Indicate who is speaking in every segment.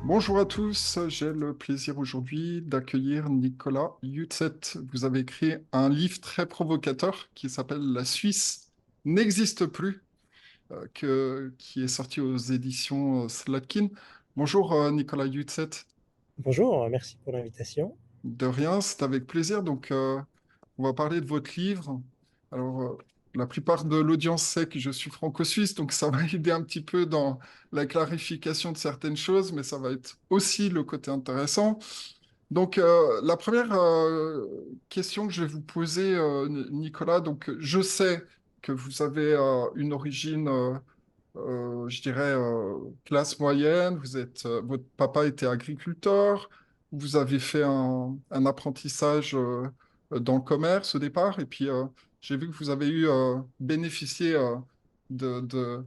Speaker 1: Bonjour à tous, j'ai le plaisir aujourd'hui d'accueillir Nicolas Yutzet. Vous avez écrit un livre très provocateur qui s'appelle La Suisse n'existe plus, qui est sorti aux éditions Slatkin. Bonjour Nicolas Yutzet.
Speaker 2: Bonjour, merci pour l'invitation.
Speaker 1: De rien, c'est avec plaisir. On va parler de votre livre. Alors, la plupart de l'audience sait que je suis franco-suisse, donc ça va aider un petit peu dans la clarification de certaines choses, mais ça va être aussi le côté intéressant. La première question que je vais vous poser, Nicolas, je sais que vous avez une origine, je dirais, classe moyenne. Votre papa était agriculteur. Vous avez fait un apprentissage dans le commerce au départ. J'ai vu que vous avez eu bénéficié de, de-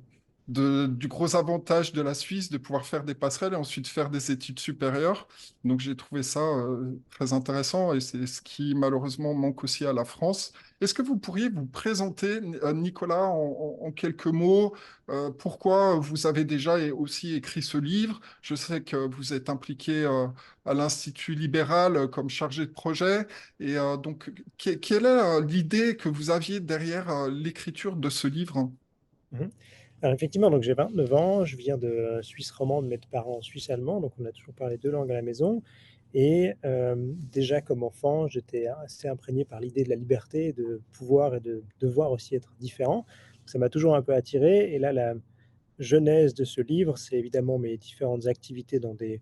Speaker 1: du gros avantage de la Suisse de pouvoir faire des passerelles et ensuite faire des études supérieures. Donc, j'ai trouvé ça très intéressant et c'est ce qui malheureusement manque aussi à la France. Est-ce que vous pourriez vous présenter, Nicolas, en quelques mots? Pourquoi vous avez déjà aussi écrit ce livre? Je sais que vous êtes impliqué à l'Institut libéral comme chargé de projet. Quelle est l'idée que vous aviez derrière l'écriture de ce livre?
Speaker 2: Mhm. Alors effectivement, donc j'ai 29 ans, je viens de Suisse romande, mais de parents suisse-allemands, donc on a toujours parlé deux langues à la maison. Et déjà comme enfant, j'étais assez imprégné par l'idée de la liberté, de pouvoir et de devoir aussi être différent. Ça m'a toujours un peu attiré. Et là, la genèse de ce livre, c'est évidemment mes différentes activités dans des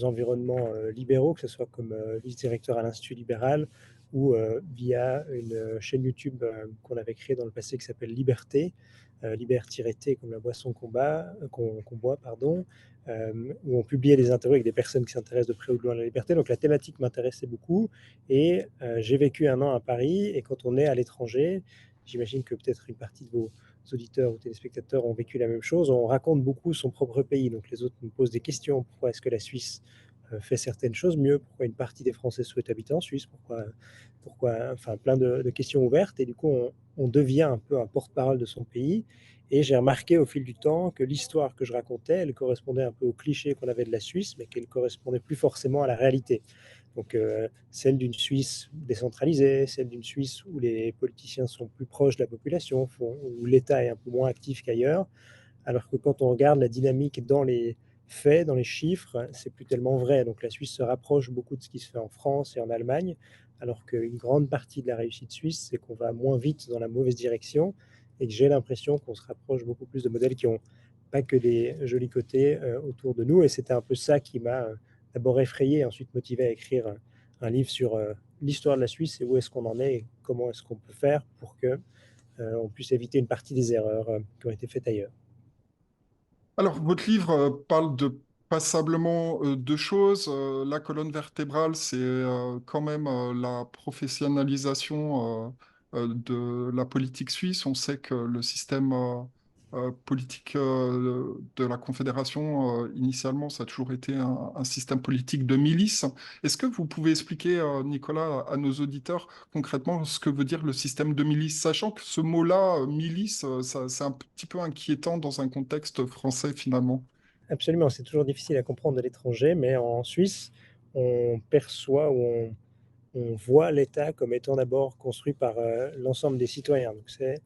Speaker 2: environnements libéraux, que ce soit comme vice-directeur à l'Institut libéral ou via une chaîne YouTube qu'on avait créée dans le passé qui s'appelle Liberté, Liber-T comme la boisson qu'on boit, pardon, où on publiait des interviews avec des personnes qui s'intéressent de près ou de loin à la liberté. Donc la thématique m'intéressait beaucoup et j'ai vécu un an à Paris. Et quand on est à l'étranger, j'imagine que peut-être une partie de vos auditeurs ou téléspectateurs ont vécu la même chose. On raconte beaucoup son propre pays, donc les autres nous posent des questions. Pourquoi est-ce que la Suisse fait certaines choses mieux? Pourquoi une partie des Français souhaitent habiter en Suisse? Enfin, plein de questions ouvertes. Et du coup, on devient un peu un porte-parole de son pays. Et j'ai remarqué au fil du temps que l'histoire que je racontais, elle correspondait un peu aux clichés qu'on avait de la Suisse, mais qu'elle correspondait plus forcément à la réalité. Donc, celle d'une Suisse décentralisée, celle d'une Suisse où les politiciens sont plus proches de la population, où l'État est un peu moins actif qu'ailleurs, alors que quand on regarde la dynamique dans les faits, dans les chiffres, c'est plus tellement vrai. Donc la Suisse se rapproche beaucoup de ce qui se fait en France et en Allemagne, alors qu'une grande partie de la réussite suisse, c'est qu'on va moins vite dans la mauvaise direction et que j'ai l'impression qu'on se rapproche beaucoup plus de modèles qui ont pas que des jolis côtés autour de nous. Et c'était un peu ça qui m'a d'abord effrayé et ensuite motivé à écrire un livre sur l'histoire de la Suisse et où est-ce qu'on en est et comment est-ce qu'on peut faire pour que on puisse éviter une partie des erreurs qui ont été faites ailleurs.
Speaker 1: Alors, votre livre parle de passablement deux choses. La colonne vertébrale, c'est quand même la professionnalisation de la politique suisse. On sait que le système politique de la Confédération, initialement, ça a toujours été un système politique de milice. Est-ce que vous pouvez expliquer, Nicolas, à nos auditeurs concrètement ce que veut dire le système de milice, sachant que ce mot-là, milice, c'est un petit peu inquiétant dans un contexte français finalement.
Speaker 2: Absolument, c'est toujours difficile à comprendre de l'étranger, mais en Suisse, on perçoit ou on voit l'État comme étant d'abord construit par l'ensemble des citoyens. Donc c'est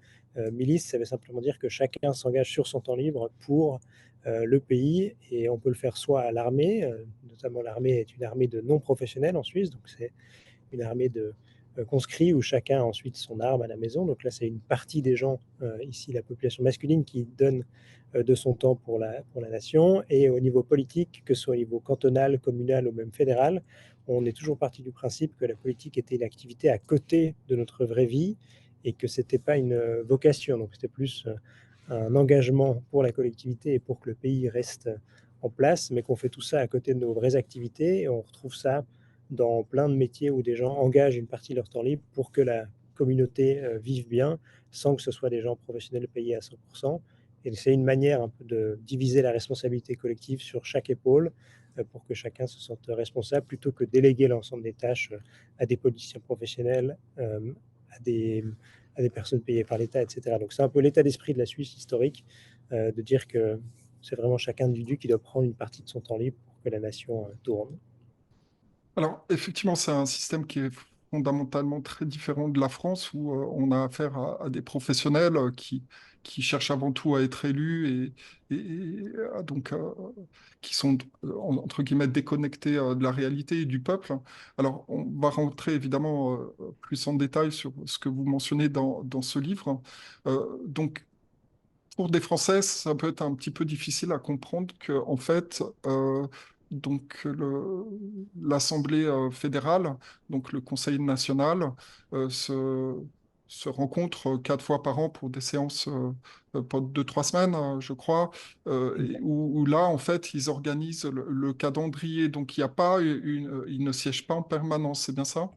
Speaker 2: milice, ça veut simplement dire que chacun s'engage sur son temps libre pour le pays et on peut le faire soit à l'armée, notamment l'armée est une armée de non-professionnels en Suisse, donc c'est une armée de conscrits où chacun a ensuite son arme à la maison. Donc là, c'est une partie des gens, ici la population masculine, qui donne de son temps pour la nation. Et au niveau politique, que ce soit au niveau cantonal, communal ou même fédéral, on est toujours parti du principe que la politique était une activité à côté de notre vraie vie et que ce n'était pas une vocation. Donc c'était plus un engagement pour la collectivité et pour que le pays reste en place, mais qu'on fait tout ça à côté de nos vraies activités. Et on retrouve ça dans plein de métiers où des gens engagent une partie de leur temps libre pour que la communauté vive bien, sans que ce soit des gens professionnels payés à 100%. Et c'est une manière un peu de diviser la responsabilité collective sur chaque épaule pour que chacun se sente responsable, plutôt que déléguer l'ensemble des tâches à des politiciens professionnels, à des, à des personnes payées par l'État, etc. Donc c'est un peu l'état d'esprit de la Suisse historique, de dire que c'est vraiment chaque individu qui doit prendre une partie de son temps libre pour que la nation tourne.
Speaker 1: Alors, effectivement, c'est un système qui est fondamentalement très différent de la France, où on a affaire à des professionnels qui cherchent avant tout à être élus et qui sont, entre guillemets, déconnectés de la réalité et du peuple. Alors, on va rentrer évidemment plus en détail sur ce que vous mentionnez dans ce livre. Donc, pour des Français, ça peut être un petit peu difficile à comprendre que, en fait, l'Assemblée fédérale, donc le Conseil national, euh, se, se rencontre 4 fois par an pour des séances pas de 3 semaines, je crois, où là, en fait, ils organisent le calendrier. Donc, il n'y a pas ils ne siègent pas en permanence, c'est bien ça?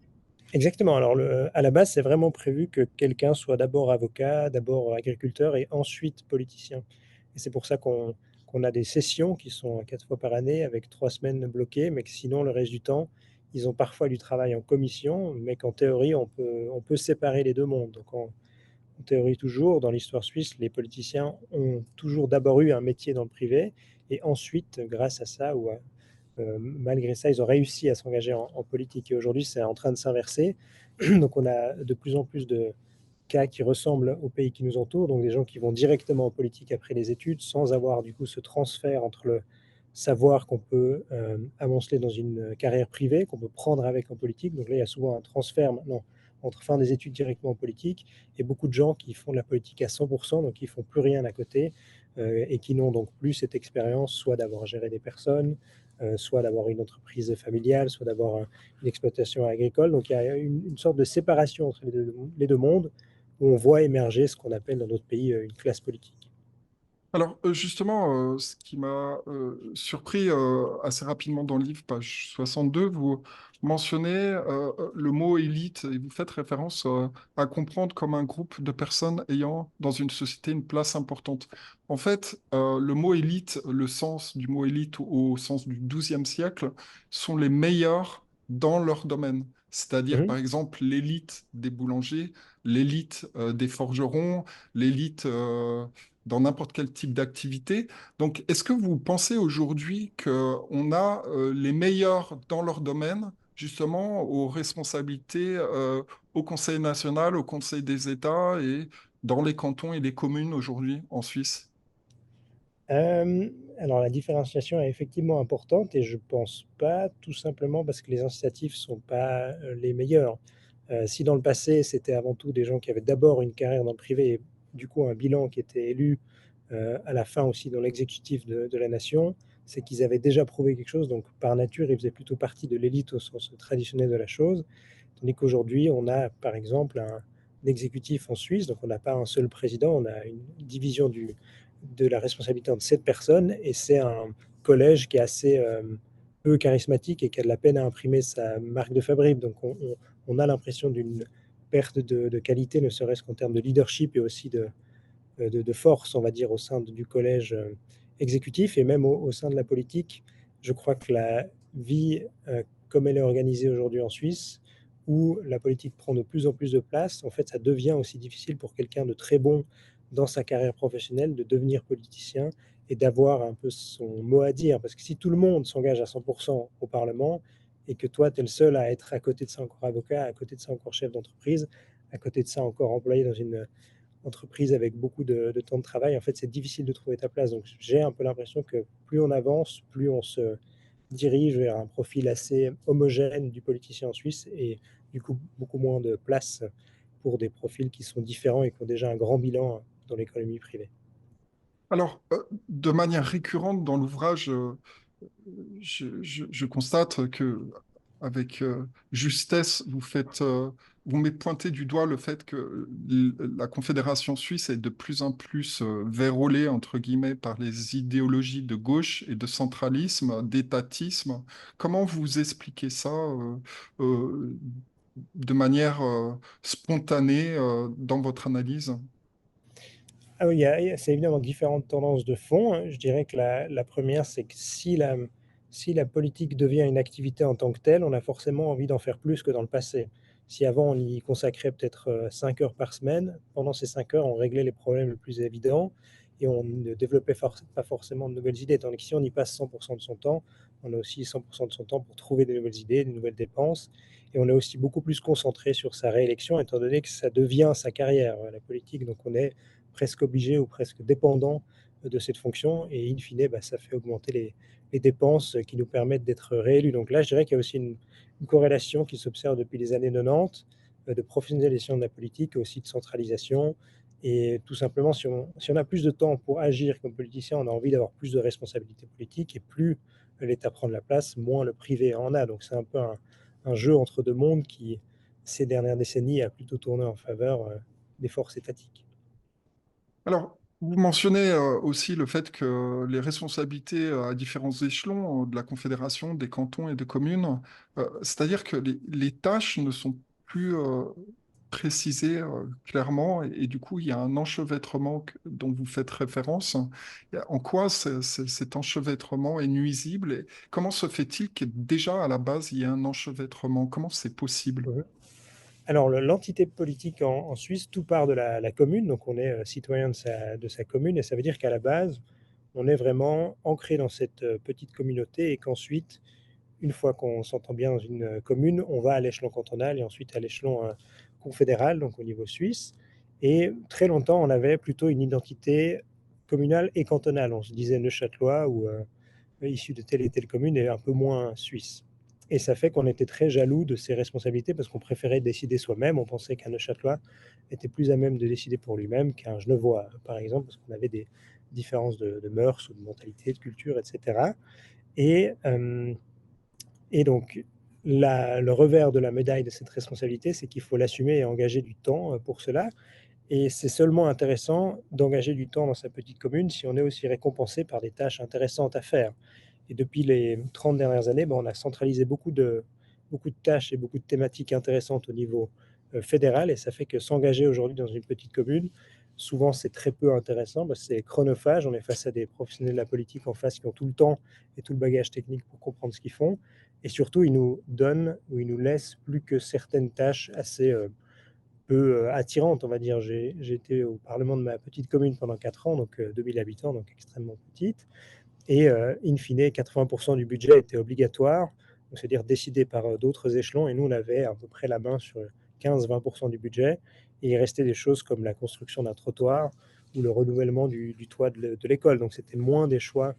Speaker 2: Exactement. Alors, à la base, c'est vraiment prévu que quelqu'un soit d'abord avocat, d'abord agriculteur et ensuite politicien. Et c'est pour ça qu'on a des sessions qui sont 4 fois par année avec 3 semaines bloquées, mais que sinon, le reste du temps, ils ont parfois du travail en commission, mais qu'en théorie, on peut séparer les deux mondes. Donc, en théorie, toujours, dans l'histoire suisse, les politiciens ont toujours d'abord eu un métier dans le privé et ensuite, grâce à ça ou malgré ça, ils ont réussi à s'engager en politique. Et aujourd'hui, c'est en train de s'inverser. Donc, on a de plus en plus de cas qui ressemblent aux pays qui nous entourent, donc des gens qui vont directement en politique après les études, sans avoir du coup ce transfert entre le savoir qu'on peut amonceler dans une carrière privée, qu'on peut prendre avec en politique. Donc là, il y a souvent un transfert maintenant entre fin des études directement en politique et beaucoup de gens qui font de la politique à 100%, donc qui font plus rien à côté et qui n'ont donc plus cette expérience, soit d'avoir géré des personnes, soit d'avoir une entreprise familiale, soit d'avoir une exploitation agricole. Donc il y a une sorte de séparation entre les deux mondes où on voit émerger ce qu'on appelle dans notre pays une classe politique.
Speaker 1: Alors justement, ce qui m'a surpris assez rapidement dans le livre, page 62, vous mentionnez le mot élite et vous faites référence à comprendre comme un groupe de personnes ayant dans une société une place importante. En fait, le mot élite, le sens du mot élite au sens du XIIe siècle, sont les meilleurs dans leur domaine. C'est-à-dire,
Speaker 2: Mhm.
Speaker 1: par exemple, l'élite des boulangers, l'élite des forgerons, l'élite dans n'importe quel type d'activité. Donc, est-ce que vous pensez aujourd'hui qu'on a les meilleurs dans leur domaine, justement, aux responsabilités au Conseil national, au Conseil des États et dans les cantons et les communes aujourd'hui en Suisse?
Speaker 2: Euh, alors la différenciation est effectivement importante et je pense pas tout simplement parce que les incitatifs sont pas les meilleurs. Si dans le passé c'était avant tout des gens qui avaient d'abord une carrière dans le privé et du coup un bilan qui était élu à la fin aussi dans l'exécutif de la nation, c'est qu'ils avaient déjà prouvé quelque chose, donc par nature ils faisaient plutôt partie de l'élite au sens traditionnel de la chose, tandis qu'aujourd'hui on a par exemple un exécutif en Suisse, donc on n'a pas un seul président, on a une division de la responsabilité entre 7 personnes, et c'est un collège qui est assez peu charismatique et qui a de la peine à imprimer sa marque de fabrique. Donc on a l'impression d'une perte de qualité, ne serait-ce qu'en termes de leadership et aussi de force, on va dire, au sein du collège exécutif et même au sein de la politique. Je crois que la vie, comme elle est organisée aujourd'hui en Suisse, où la politique prend de plus en plus de place, en fait, ça devient aussi difficile pour quelqu'un de très bon dans sa carrière professionnelle de devenir politicien et d'avoir un peu son mot à dire. Parce que si tout le monde s'engage à 100% au Parlement et que toi, tu es le seul à être à côté de ça encore avocat, à côté de ça encore chef d'entreprise, à côté de ça encore employé dans une entreprise avec beaucoup de temps de travail, en fait, c'est difficile de trouver ta place. Donc, j'ai un peu l'impression que plus on avance, plus on se dirige vers un profil assez homogène du politicien en Suisse et du coup beaucoup moins de place pour des profils qui sont différents et qui ont déjà un grand bilan dans l'économie privée.
Speaker 1: Alors, de manière récurrente dans l'ouvrage, je constate que avec justesse, vous me pointez du doigt le fait que la Confédération suisse est de plus en plus vérolée, entre guillemets, par les idéologies de gauche et de centralisme, d'étatisme. Comment vous expliquez ça euh, de manière spontanée dans votre analyse?
Speaker 2: Ah oui, c'est évidemment différentes tendances de fond, hein. Je dirais que la première, c'est que si la politique devient une activité en tant que telle, on a forcément envie d'en faire plus que dans le passé. Si avant on y consacrait peut-être 5 heures par semaine, pendant ces 5 heures, on réglait les problèmes les plus évidents et on ne développait pas forcément de nouvelles idées. Tandis que si on y passe 100% de son temps, On a aussi 100% de son temps pour trouver des nouvelles idées, des nouvelles dépenses. Et on est aussi beaucoup plus concentré sur sa réélection, étant donné que ça devient sa carrière, la politique. Donc on est presque obligé ou presque dépendant de cette fonction. Et in fine, bah, ça fait augmenter les dépenses qui nous permettent d'être réélus. Donc là, je dirais qu'il y a aussi une corrélation qui s'observe depuis les années 90, de professionnalisation de la politique, aussi de centralisation. Et tout simplement, si on a plus de temps pour agir comme politicien, on a envie d'avoir plus de responsabilités politiques, et plus l'État prend de la place, moins le privé en a. Donc c'est un peu un jeu entre deux mondes qui, ces dernières décennies, a plutôt tourné en faveur des forces étatiques.
Speaker 1: Alors, vous mentionnez aussi le fait que les responsabilités à différents échelons de la Confédération, des cantons et des communes, c'est-à-dire que les tâches ne sont plus précisées clairement et du coup, il y a un enchevêtrement dont vous faites référence. En quoi cet enchevêtrement est nuisible et comment se fait-il que déjà à la base, il y ait un enchevêtrement? Comment c'est possible?
Speaker 2: Mhm. Alors, l'entité politique en Suisse, tout part de la commune, donc on est citoyen de sa commune, et ça veut dire qu'à la base, on est vraiment ancré dans cette petite communauté, et qu'ensuite, une fois qu'on s'entend bien dans une commune, on va à l'échelon cantonal et ensuite à l'échelon confédéral, donc au niveau suisse. Et très longtemps, on avait plutôt une identité communale et cantonale. On se disait neuchâtelois ou issu de telle et telle commune et un peu moins suisse. Et ça fait qu'on était très jaloux de ses responsabilités parce qu'on préférait décider soi-même. On pensait qu'un Neuchâtelois était plus à même de décider pour lui-même qu'un Genevois, par exemple, parce qu'on avait des différences de mœurs ou de mentalité, de culture, etc. Et, euh, et donc, le revers de la médaille de cette responsabilité, c'est qu'il faut l'assumer et engager du temps pour cela. Et c'est seulement intéressant d'engager du temps dans sa petite commune si on est aussi récompensé par des tâches intéressantes à faire. Et depuis les 30 dernières années, ben, on a centralisé beaucoup de tâches et beaucoup de thématiques intéressantes au niveau fédéral. Et ça fait que s'engager aujourd'hui dans une petite commune, souvent c'est très peu intéressant, parce que c'est chronophage. On est face à des professionnels de la politique en face qui ont tout le temps et tout le bagage technique pour comprendre ce qu'ils font. Et surtout, ils nous donnent ou ils nous laissent plus que certaines tâches assez peu attirantes, on va dire. J'ai été au Parlement de ma petite commune pendant 4 ans, donc 2000 habitants, donc extrêmement petite. Et in fine, 80% du budget était obligatoire, c'est-à-dire décidé par d'autres échelons. Et nous, on avait à peu près la main sur 15-20% du budget. Et il restait des choses comme la construction d'un trottoir ou le renouvellement du toit de l'école. Donc c'était moins des choix,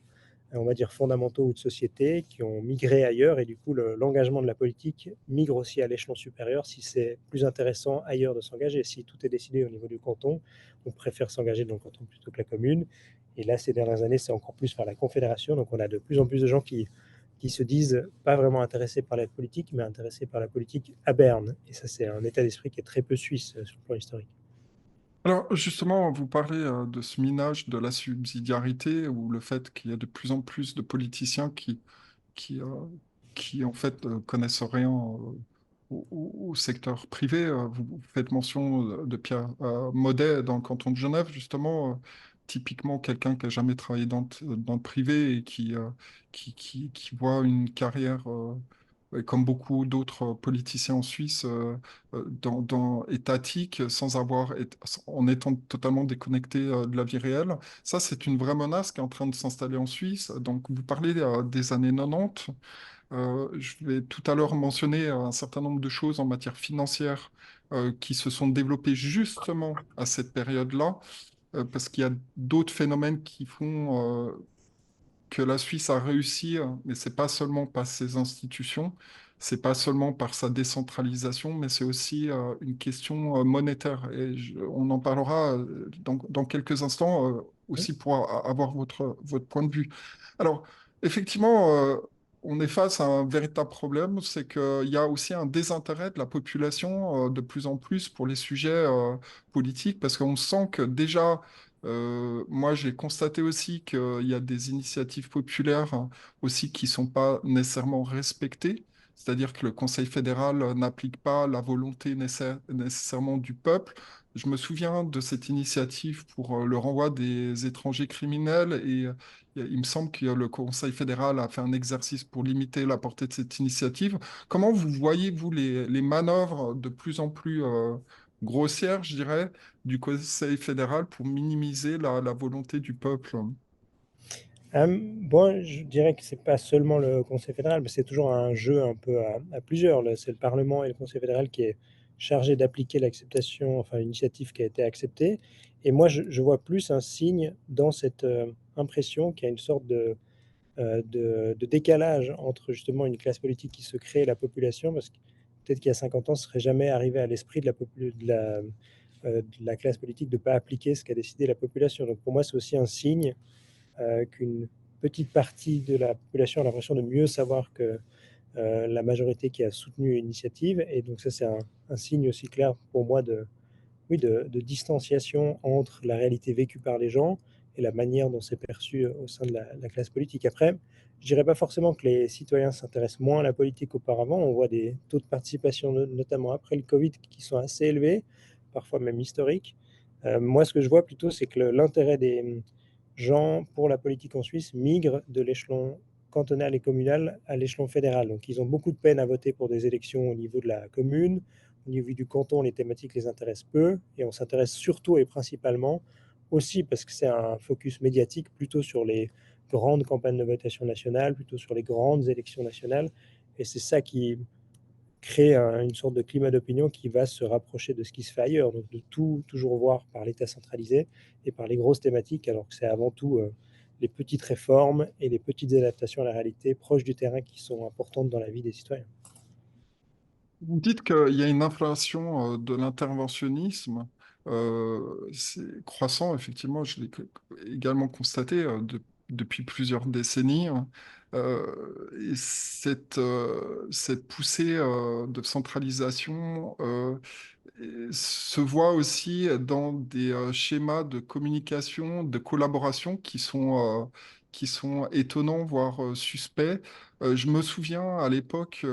Speaker 2: on va dire, fondamentaux ou de société qui ont migré ailleurs. Et du coup, l'engagement de la politique migre aussi à l'échelon supérieur si c'est plus intéressant ailleurs de s'engager. Si tout est décidé au niveau du canton, on préfère s'engager dans le canton plutôt que la commune. Et là, ces dernières années, c'est encore plus vers la confédération. Donc on a de plus en plus de gens qui se disent pas vraiment intéressés par la politique, mais intéressés par la politique à Berne. Et ça, c'est un état d'esprit qui est très peu suisse sur le plan historique.
Speaker 1: Alors justement, vous parlez de ce minage de la subsidiarité ou le fait qu'il y a de plus en plus de politiciens qui, qui en fait connaissent rien au secteur privé. Vous faites mention de Pierre Maudet dans le canton de Genève, justement, typiquement quelqu'un qui a jamais travaillé dans le privé et qui voit une carrière, comme beaucoup d'autres politiciens en Suisse, étatique, en étant totalement déconnecté de la vie réelle. Ça, c'est une vraie menace qui est en train de s'installer en Suisse. Donc, vous parlez des années 90. Je vais tout à l'heure mentionner un certain nombre de choses en matière financière qui se sont développées justement à cette période-là, parce qu'il y a d'autres phénomènes qui font que la Suisse a réussi, mais c'est pas seulement par ses institutions, c'est pas seulement par sa décentralisation, mais c'est aussi une question monétaire. Et on en parlera dans quelques instants aussi pour avoir votre point de vue. Alors, effectivement, on est face à un véritable problème, c'est qu'il y a aussi un désintérêt de la population de plus en plus pour les sujets politiques, parce qu'on sent que déjà moi, j'ai constaté aussi qu'il y a des initiatives populaires aussi qui ne sont pas nécessairement respectées. C'est-à-dire que le Conseil fédéral n'applique pas la volonté nécessairement du peuple. Je me souviens de cette initiative pour le renvoi des étrangers criminels et il me semble que le Conseil fédéral a fait un exercice pour limiter la portée de cette initiative. Comment vous voyez-vous les manœuvres de plus en plus grossières, je dirais, du Conseil fédéral pour minimiser la volonté du peuple?
Speaker 2: Bon, je dirais que c'est pas seulement le Conseil fédéral, mais c'est toujours un jeu un peu à plusieurs. C'est le Parlement et le Conseil fédéral qui est chargé d'appliquer l'acceptation, enfin l'initiative qui a été acceptée. Et moi, je vois plus un signe dans cette impression qu'il y a une sorte de décalage entre justement une classe politique qui se crée et la population, parce que peut-être qu'il y a 50 ans, ce serait jamais arrivé à l'esprit de la classe politique de ne pas appliquer ce qu'a décidé la population. Donc pour moi, c'est aussi un signe qu'une petite partie de la population a l'impression de mieux savoir que la majorité qui a soutenu l'initiative. Et donc ça, c'est un signe aussi clair pour moi oui, de distanciation entre la réalité vécue par les gens et la manière dont c'est perçu au sein de la classe politique. Après, je dirais pas forcément que les citoyens s'intéressent moins à la politique qu'auparavant. On voit des taux de participation, notamment après le Covid, qui sont assez élevés, parfois même historiques. Moi, ce que je vois plutôt, c'est que l'intérêt des gens pour la politique en Suisse migre de l'échelon cantonal et communal à l'échelon fédéral. Donc, ils ont beaucoup de peine à voter pour des élections au niveau de la commune. Au niveau du canton, les thématiques les intéressent peu et on s'intéresse surtout et principalement aussi parce que c'est un focus médiatique plutôt sur les grandes campagnes de votation nationale, plutôt sur les grandes élections nationales. Et c'est ça qui crée une sorte de climat d'opinion qui va se rapprocher de ce qui se fait ailleurs, donc de tout toujours voir par l'État centralisé et par les grosses thématiques, alors que c'est avant tout les petites réformes et les petites adaptations à la réalité proches du terrain qui sont importantes dans la vie des citoyens.
Speaker 1: Vous dites qu'il y a une inflation de l'interventionnisme. C'est croissant, effectivement, je l'ai également constaté depuis plusieurs décennies, hein. Et cette poussée de centralisation se voit aussi dans des schémas de communication, de collaboration qui sont étonnants, voire suspects. Je me souviens à l'époque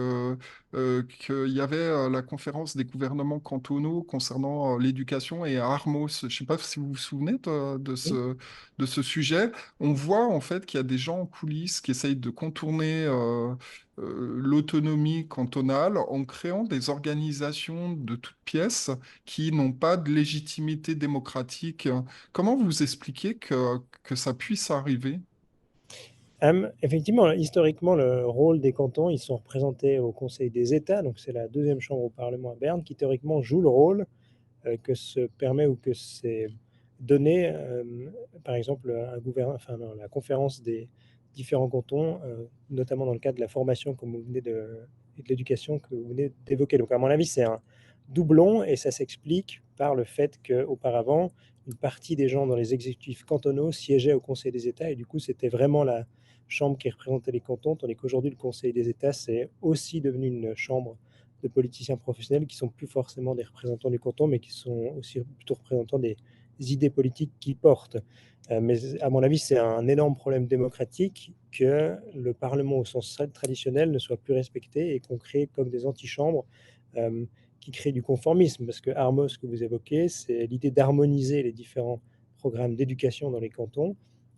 Speaker 1: qu'il y avait la conférence des gouvernements cantonaux concernant l'éducation et à Armos. Je ne sais pas si vous vous souvenez
Speaker 2: Oui.
Speaker 1: de ce sujet. On voit en fait qu'il y a des gens en coulisses qui essayent de contourner l'autonomie cantonale en créant des organisations de toutes pièces qui n'ont pas de légitimité démocratique. Comment vous expliquez que ça puisse arriver?
Speaker 2: Effectivement, historiquement, le rôle des cantons, ils sont représentés au Conseil des États, donc c'est la deuxième chambre au Parlement à Berne, qui théoriquement joue le rôle que se permet ou que c'est donné, par exemple, enfin, non, la conférence des différents cantons, notamment dans le cadre de la formation comme vous venez et de l'éducation que vous venez d'évoquer. Donc, à mon avis, c'est un doublon et ça s'explique par le fait qu'auparavant, une partie des gens dans les exécutifs cantonaux siégeaient au Conseil des États et du coup, c'était vraiment la chambre qui représentait les cantons, tandis qu'aujourd'hui, le Conseil des États, c'est aussi devenu une chambre de politiciens professionnels qui sont plus forcément des représentants du canton, mais qui sont aussi plutôt représentants des idées politiques qu'ils portent. Mais à mon avis, c'est un énorme problème démocratique que le Parlement au sens traditionnel ne soit plus respecté et qu'on crée comme des antichambres euh, qui créent du conformisme. Parce que Armos, que vous évoquez, c'est l'idée d'harmoniser les différents programmes d'éducation dans les cantons,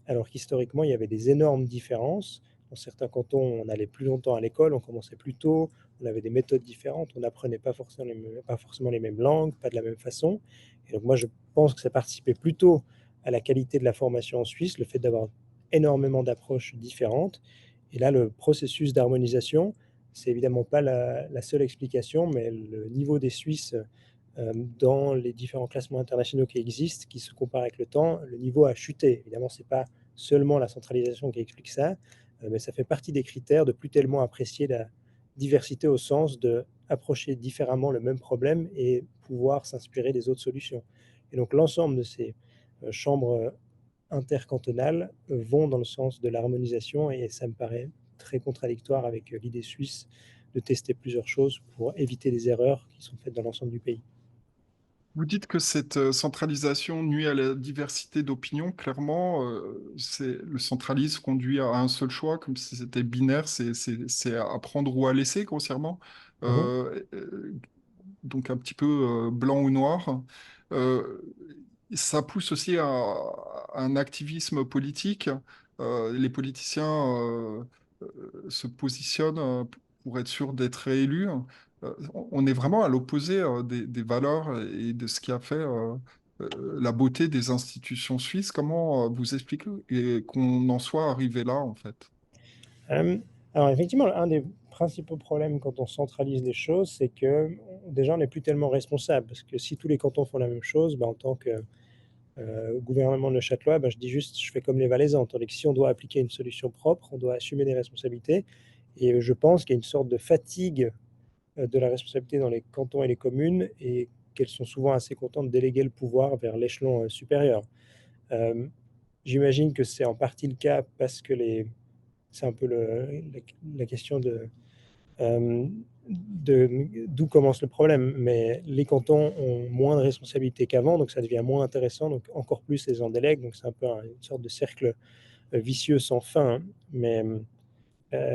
Speaker 2: alors qu'historiquement, il y avait des énormes différences. Dans certains cantons, on allait plus longtemps à l'école, on commençait plus tôt, on avait des méthodes différentes, on n'apprenait pas forcément les mêmes langues, pas de la même façon. Et donc moi, je pense que ça participait plutôt à la qualité de la formation en Suisse, le fait d'avoir énormément d'approches différentes. Et là, le processus d'harmonisation, c'est évidemment pas la seule explication, mais le niveau des Suisses dans les différents classements internationaux qui existent, qui se comparent avec le temps, le niveau a chuté. Évidemment, ce n'est pas seulement la centralisation qui explique ça, mais ça fait partie des critères de plus tellement apprécier la diversité au sens de approcher différemment le même problème et pouvoir s'inspirer des autres solutions. Et donc l'ensemble de ces chambres intercantonales vont dans le sens de l'harmonisation et ça me paraît très contradictoire avec l'idée suisse de tester plusieurs choses pour éviter les erreurs qui sont faites dans l'ensemble du pays.
Speaker 1: Vous dites que cette centralisation nuit à la diversité d'opinions. Clairement, le centralisme conduit à un seul choix, comme si c'était binaire, c'est à prendre ou à laisser, grossièrement.
Speaker 2: Mhm.
Speaker 1: Donc un petit peu blanc ou noir. Euh, Ça pousse aussi à un activisme politique. Les politiciens se positionnent pour être sûrs d'être réélus. On est vraiment à l'opposé des valeurs et de ce qui a fait la beauté des institutions suisses. Comment vous expliquez et qu'on en soit arrivé là, en fait?
Speaker 2: Euh, alors effectivement, un des principaux problèmes quand on centralise les choses, c'est que déjà on n'est plus tellement responsable, parce que si tous les cantons font la même chose, en tant que gouvernement neuchâtelois, je dis juste je fais comme les Valaisans, tandis que si on doit appliquer une solution propre, on doit assumer des responsabilités. Et je pense qu'il y a une sorte de fatigue de la responsabilité dans les cantons et les communes, et qu'elles sont souvent assez contentes de déléguer le pouvoir vers l'échelon supérieur. Euh, J'imagine que c'est en partie le cas parce que c'est un peu la question euh, d'où commence le problème. Mais les cantons ont moins de responsabilités qu'avant, donc ça devient moins intéressant, donc encore plus les en délèguent, donc c'est un peu une sorte de cercle vicieux sans fin, hein. Mais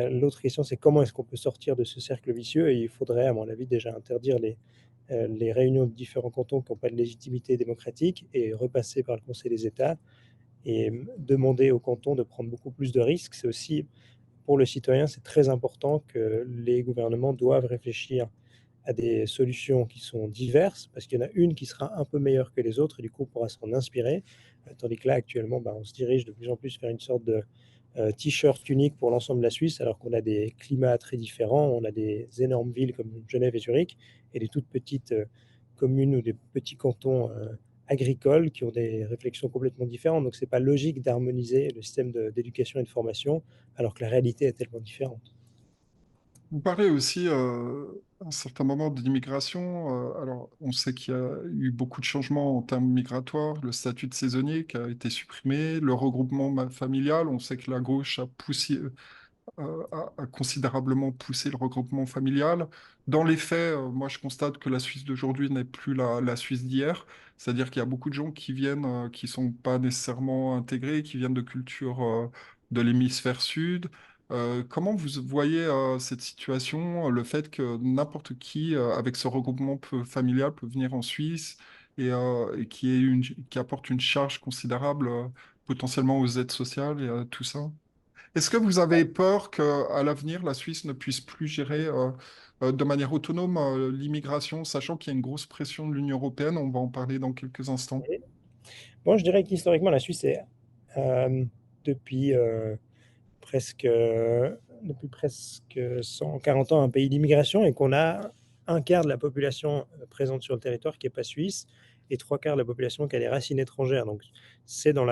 Speaker 2: l'autre question, c'est comment est-ce qu'on peut sortir de ce cercle vicieux? Et il faudrait, à mon avis, déjà interdire les réunions de différents cantons qui n'ont pas de légitimité démocratique et repasser par le Conseil des États et demander aux cantons de prendre beaucoup plus de risques. C'est aussi, pour le citoyen, c'est très important que les gouvernements doivent réfléchir à des solutions qui sont diverses, parce qu'il y en a une qui sera un peu meilleure que les autres, et du coup, on pourra s'en inspirer. Tandis que là, actuellement, on se dirige de plus en plus vers une sorte de t-shirt unique pour l'ensemble de la Suisse, alors qu'on a des climats très différents. On a des énormes villes comme Genève et Zurich, et des toutes petites communes ou des petits cantons agricoles qui ont des réflexions complètement différentes. Donc, c'est pas logique d'harmoniser le système d'éducation et de formation, alors que la réalité est tellement différente.
Speaker 1: Vous parlez aussi à un certain moment de l'immigration. Alors, on sait qu'il y a eu beaucoup de changements en termes migratoires, le statut de saisonnier qui a été supprimé, le regroupement familial. On sait que la gauche a considérablement poussé le regroupement familial. Dans les faits, moi, je constate que la Suisse d'aujourd'hui n'est plus la Suisse d'hier. C'est-à-dire qu'il y a beaucoup de gens qui viennent, qui sont pas nécessairement intégrés, qui viennent de cultures, de l'hémisphère sud. Comment vous voyez, cette situation, le fait que n'importe qui, avec ce regroupement familial, peut venir en Suisse et qui apporte une charge considérable, potentiellement aux aides sociales et à tout ça? Est-ce que vous avez peur qu'à l'avenir, la Suisse ne puisse plus gérer de manière autonome l'immigration, sachant qu'il y a une grosse pression de l'Union européenne? On va en parler dans quelques instants.
Speaker 2: Bon, je dirais qu'historiquement, la Suisse est, euh, depuis, euh, presque, depuis presque 140 ans un pays d'immigration, et qu'on a un quart de la population présente sur le territoire qui n'est pas suisse et trois quarts de la population qui a des racines étrangères. Donc, c'est dans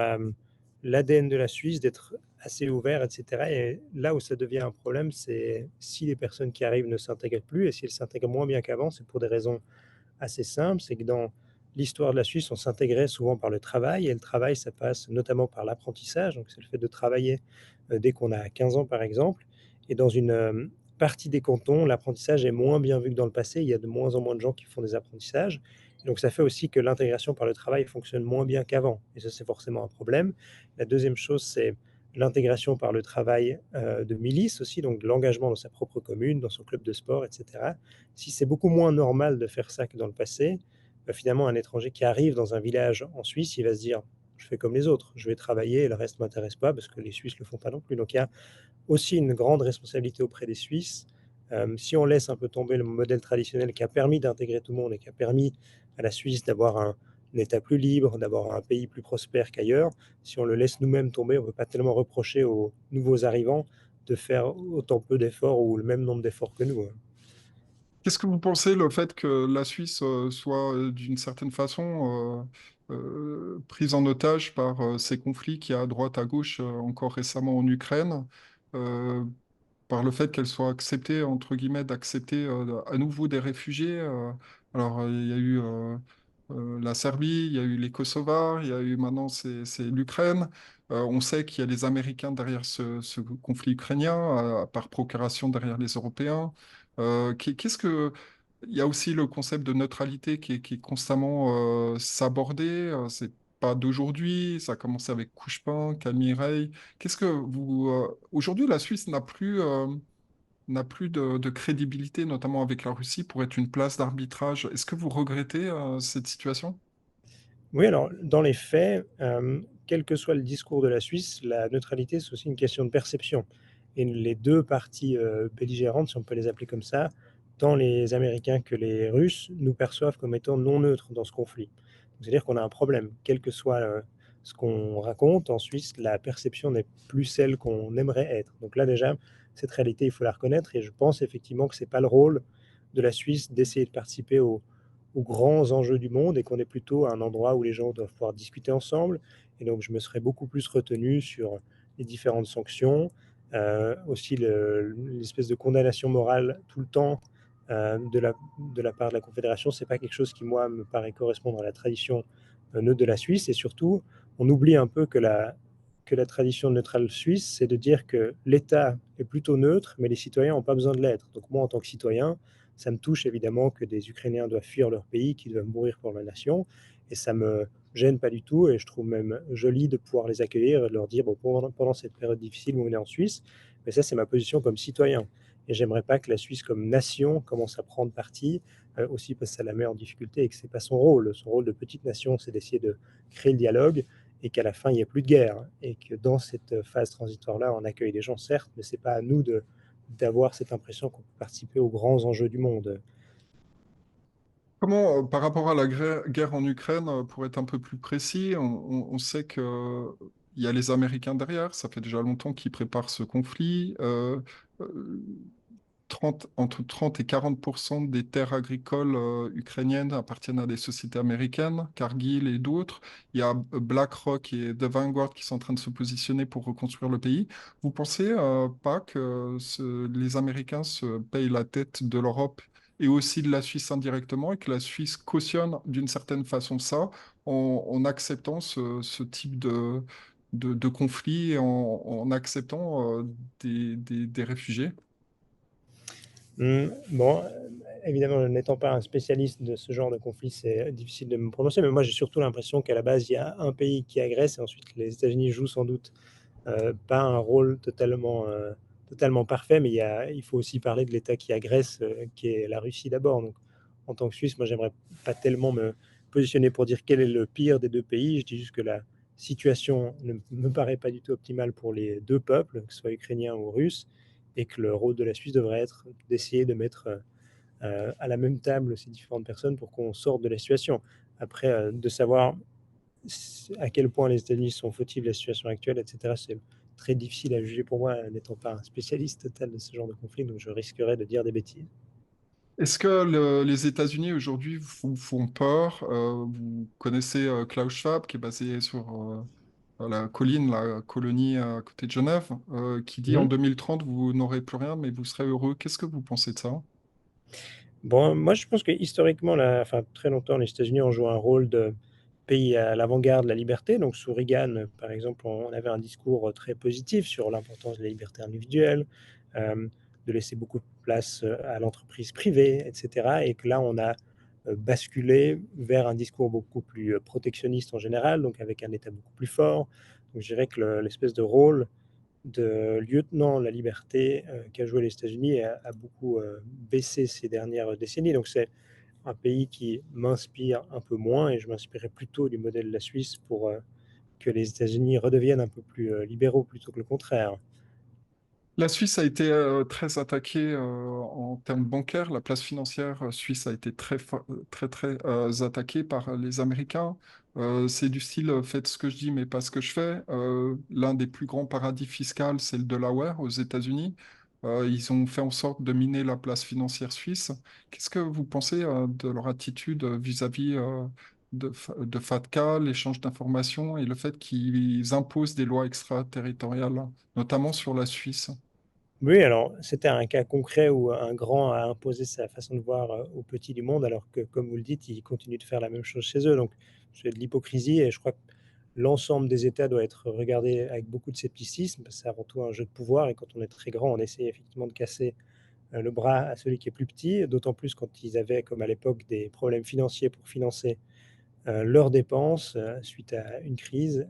Speaker 2: l'ADN de la Suisse d'être assez ouvert, etc. Et là où ça devient un problème, c'est si les personnes qui arrivent ne s'intègrent plus, et si elles s'intègrent moins bien qu'avant, c'est pour des raisons assez simple, c'est que dans l'histoire de la Suisse, on s'intégrait souvent par le travail, et le travail, ça passe notamment par l'apprentissage, donc c'est le fait de travailler dès qu'on a 15 ans, par exemple. Et dans une partie des cantons, l'apprentissage est moins bien vu que dans le passé, il y a de moins en moins de gens qui font des apprentissages. Et donc ça fait aussi que l'intégration par le travail fonctionne moins bien qu'avant, et ça c'est forcément un problème. La deuxième chose, c'est l'intégration par le travail de milice aussi, donc de l'engagement dans sa propre commune, dans son club de sport, etc. Si c'est beaucoup moins normal de faire ça que dans le passé, finalement, un étranger qui arrive dans un village en Suisse, il va se dire, je fais comme les autres, je vais travailler et le reste ne m'intéresse pas, parce que les Suisses ne le font pas non plus. Donc il y a aussi une grande responsabilité auprès des Suisses. Si on laisse un peu tomber le modèle traditionnel qui a permis d'intégrer tout le monde et qui a permis à la Suisse d'avoir un État plus libre, d'avoir un pays plus prospère qu'ailleurs, si on le laisse nous-mêmes tomber, on ne peut pas tellement reprocher aux nouveaux arrivants de faire autant peu d'efforts ou le même nombre d'efforts que nous, hein.
Speaker 1: Qu'est-ce que vous pensez le fait que la Suisse soit d'une certaine façon prise en otage par ces conflits qu'il y a à droite, à gauche, encore récemment en Ukraine, euh, par le fait qu'elle soit acceptée, entre guillemets, d'accepter à nouveau des réfugiés? Alors, il y a eu la Serbie, il y a eu les Kosovars, il y a eu maintenant c'est l'Ukraine. On sait qu'il y a les Américains derrière ce conflit ukrainien, par procuration derrière les Européens. Qu'est-ce que... Il y a aussi le concept de neutralité qui est constamment sabordé. C'est pas d'aujourd'hui, ça a commencé avec Couchepin, Camille. Qu'est-ce que vous... aujourd'hui, la Suisse n'a plus de crédibilité, notamment avec la Russie, pour être une place d'arbitrage. Est-ce que vous regrettez cette situation?
Speaker 2: Oui, alors dans les faits, quel que soit le discours de la Suisse, la neutralité, c'est aussi une question de perception. Et les deux parties belligérantes, si on peut les appeler comme ça, tant les Américains que les Russes nous perçoivent comme étant non neutres dans ce conflit. C'est-à-dire qu'on a un problème. Quel que soit ce qu'on raconte, en Suisse, la perception n'est plus celle qu'on aimerait être. Donc là, déjà, cette réalité, il faut la reconnaître. Et je pense effectivement que ce n'est pas le rôle de la Suisse d'essayer de participer aux grands enjeux du monde et qu'on est plutôt à un endroit où les gens doivent pouvoir discuter ensemble. Et donc, je me serais beaucoup plus retenu sur les différentes sanctions, aussi l'espèce de condamnation morale tout le temps de la part de la Confédération. C'est pas quelque chose qui, moi, me paraît correspondre à la tradition neutre de la Suisse. Et surtout, on oublie un peu que la tradition neutrale suisse, c'est de dire que l'État est plutôt neutre, mais les citoyens n'ont pas besoin de l'être. Donc moi, en tant que citoyen, ça me touche évidemment que des Ukrainiens doivent fuir leur pays, qu'ils doivent mourir pour la nation, et ça me gêne pas du tout, et je trouve même joli de pouvoir les accueillir et de leur dire, bon, pendant cette période difficile, vous venez en Suisse, mais ça, c'est ma position comme citoyen. Et j'aimerais pas que la Suisse, comme nation, commence à prendre parti, aussi parce que ça la met en difficulté et que c'est pas son rôle. Son rôle de petite nation, c'est d'essayer de créer le dialogue et qu'à la fin, il n'y ait plus de guerre. Et que dans cette phase transitoire-là, on accueille les gens, certes, mais c'est pas à nous d'avoir cette impression qu'on peut participer aux grands enjeux du monde.
Speaker 1: Comment, par rapport à la guerre en Ukraine, pour être un peu plus précis, on sait que il y a les Américains derrière, ça fait déjà longtemps qu'ils préparent ce conflit. Euh, 30 entre 30 et 40% des terres agricoles ukrainiennes appartiennent à des sociétés américaines, Cargill et d'autres. Il y a BlackRock et The Vanguard qui sont en train de se positionner pour reconstruire le pays. Vous pensez pas que les Américains se payent la tête de l'Europe et aussi de la Suisse indirectement et que la Suisse cautionne d'une certaine façon ça en acceptant ce type de conflit et en acceptant des réfugiés?
Speaker 2: Bon, évidemment, n'étant pas un spécialiste de ce genre de conflit, c'est difficile de me prononcer, mais moi j'ai surtout l'impression qu'à la base, il y a un pays qui agresse et ensuite les États-Unis jouent sans doute pas un rôle totalement parfait, mais il faut aussi parler de l'État qui agresse, qui est la Russie d'abord. Donc, en tant que Suisse, moi, j'aimerais pas tellement me positionner pour dire quel est le pire des deux pays. Je dis juste que la situation ne me paraît pas du tout optimale pour les deux peuples, que ce soit ukrainien ou russe, et que le rôle de la Suisse devrait être d'essayer de mettre à la même table ces différentes personnes pour qu'on sorte de la situation. Après, de savoir à quel point les États-Unis sont fautifs de la situation actuelle, etc., c'est très difficile à juger pour moi, n'étant pas un spécialiste total de ce genre de conflit, donc je risquerais de dire des bêtises.
Speaker 1: Est-ce que les États-Unis aujourd'hui vous font peur? Vous connaissez Klaus Schwab, qui est basé sur la colline, la colonie à côté de Genève, qui dit en
Speaker 2: Mhm.
Speaker 1: 2030, vous n'aurez plus rien, mais vous serez heureux. Qu'est-ce que vous pensez de ça?
Speaker 2: Bon, moi je pense que historiquement, enfin, très longtemps, les États-Unis ont joué un rôle de pays à l'avant-garde de la liberté. Donc sous Reagan, par exemple, on avait un discours très positif sur l'importance de la liberté individuelle, euh, de laisser beaucoup de place à l'entreprise privée, etc. Et que là, on a basculé vers un discours beaucoup plus protectionniste en général, donc avec un État beaucoup plus fort. Donc je dirais que l'espèce de rôle de lieutenant la liberté qu'a joué les États-Unis a beaucoup baissé ces dernières décennies. Donc c'est un pays qui m'inspire un peu moins et je m'inspirais plutôt du modèle de la Suisse pour que les États-Unis redeviennent un peu plus libéraux plutôt que le contraire.
Speaker 1: La Suisse a été très attaquée en termes bancaires. La place financière suisse a été très attaquée par les Américains. C'est du style faites ce que je dis, mais pas ce que je fais. L'un des plus grands paradis fiscaux, c'est le Delaware aux États-Unis. Ils ont fait en sorte de miner la place financière suisse. Qu'est-ce que vous pensez de leur attitude vis-à-vis de FATCA, l'échange d'informations et le fait qu'ils imposent des lois extraterritoriales, notamment sur la Suisse?
Speaker 2: Oui, alors c'était un cas concret où un grand a imposé sa façon de voir aux petits du monde, alors que, comme vous le dites, ils continuent de faire la même chose chez eux. Donc c'est de l'hypocrisie et je crois que l'ensemble des États doit être regardé avec beaucoup de scepticisme, parce que c'est avant tout un jeu de pouvoir et quand on est très grand, on essaie effectivement de casser le bras à celui qui est plus petit, d'autant plus quand ils avaient, comme à l'époque, des problèmes financiers pour financer leurs dépenses suite à une crise,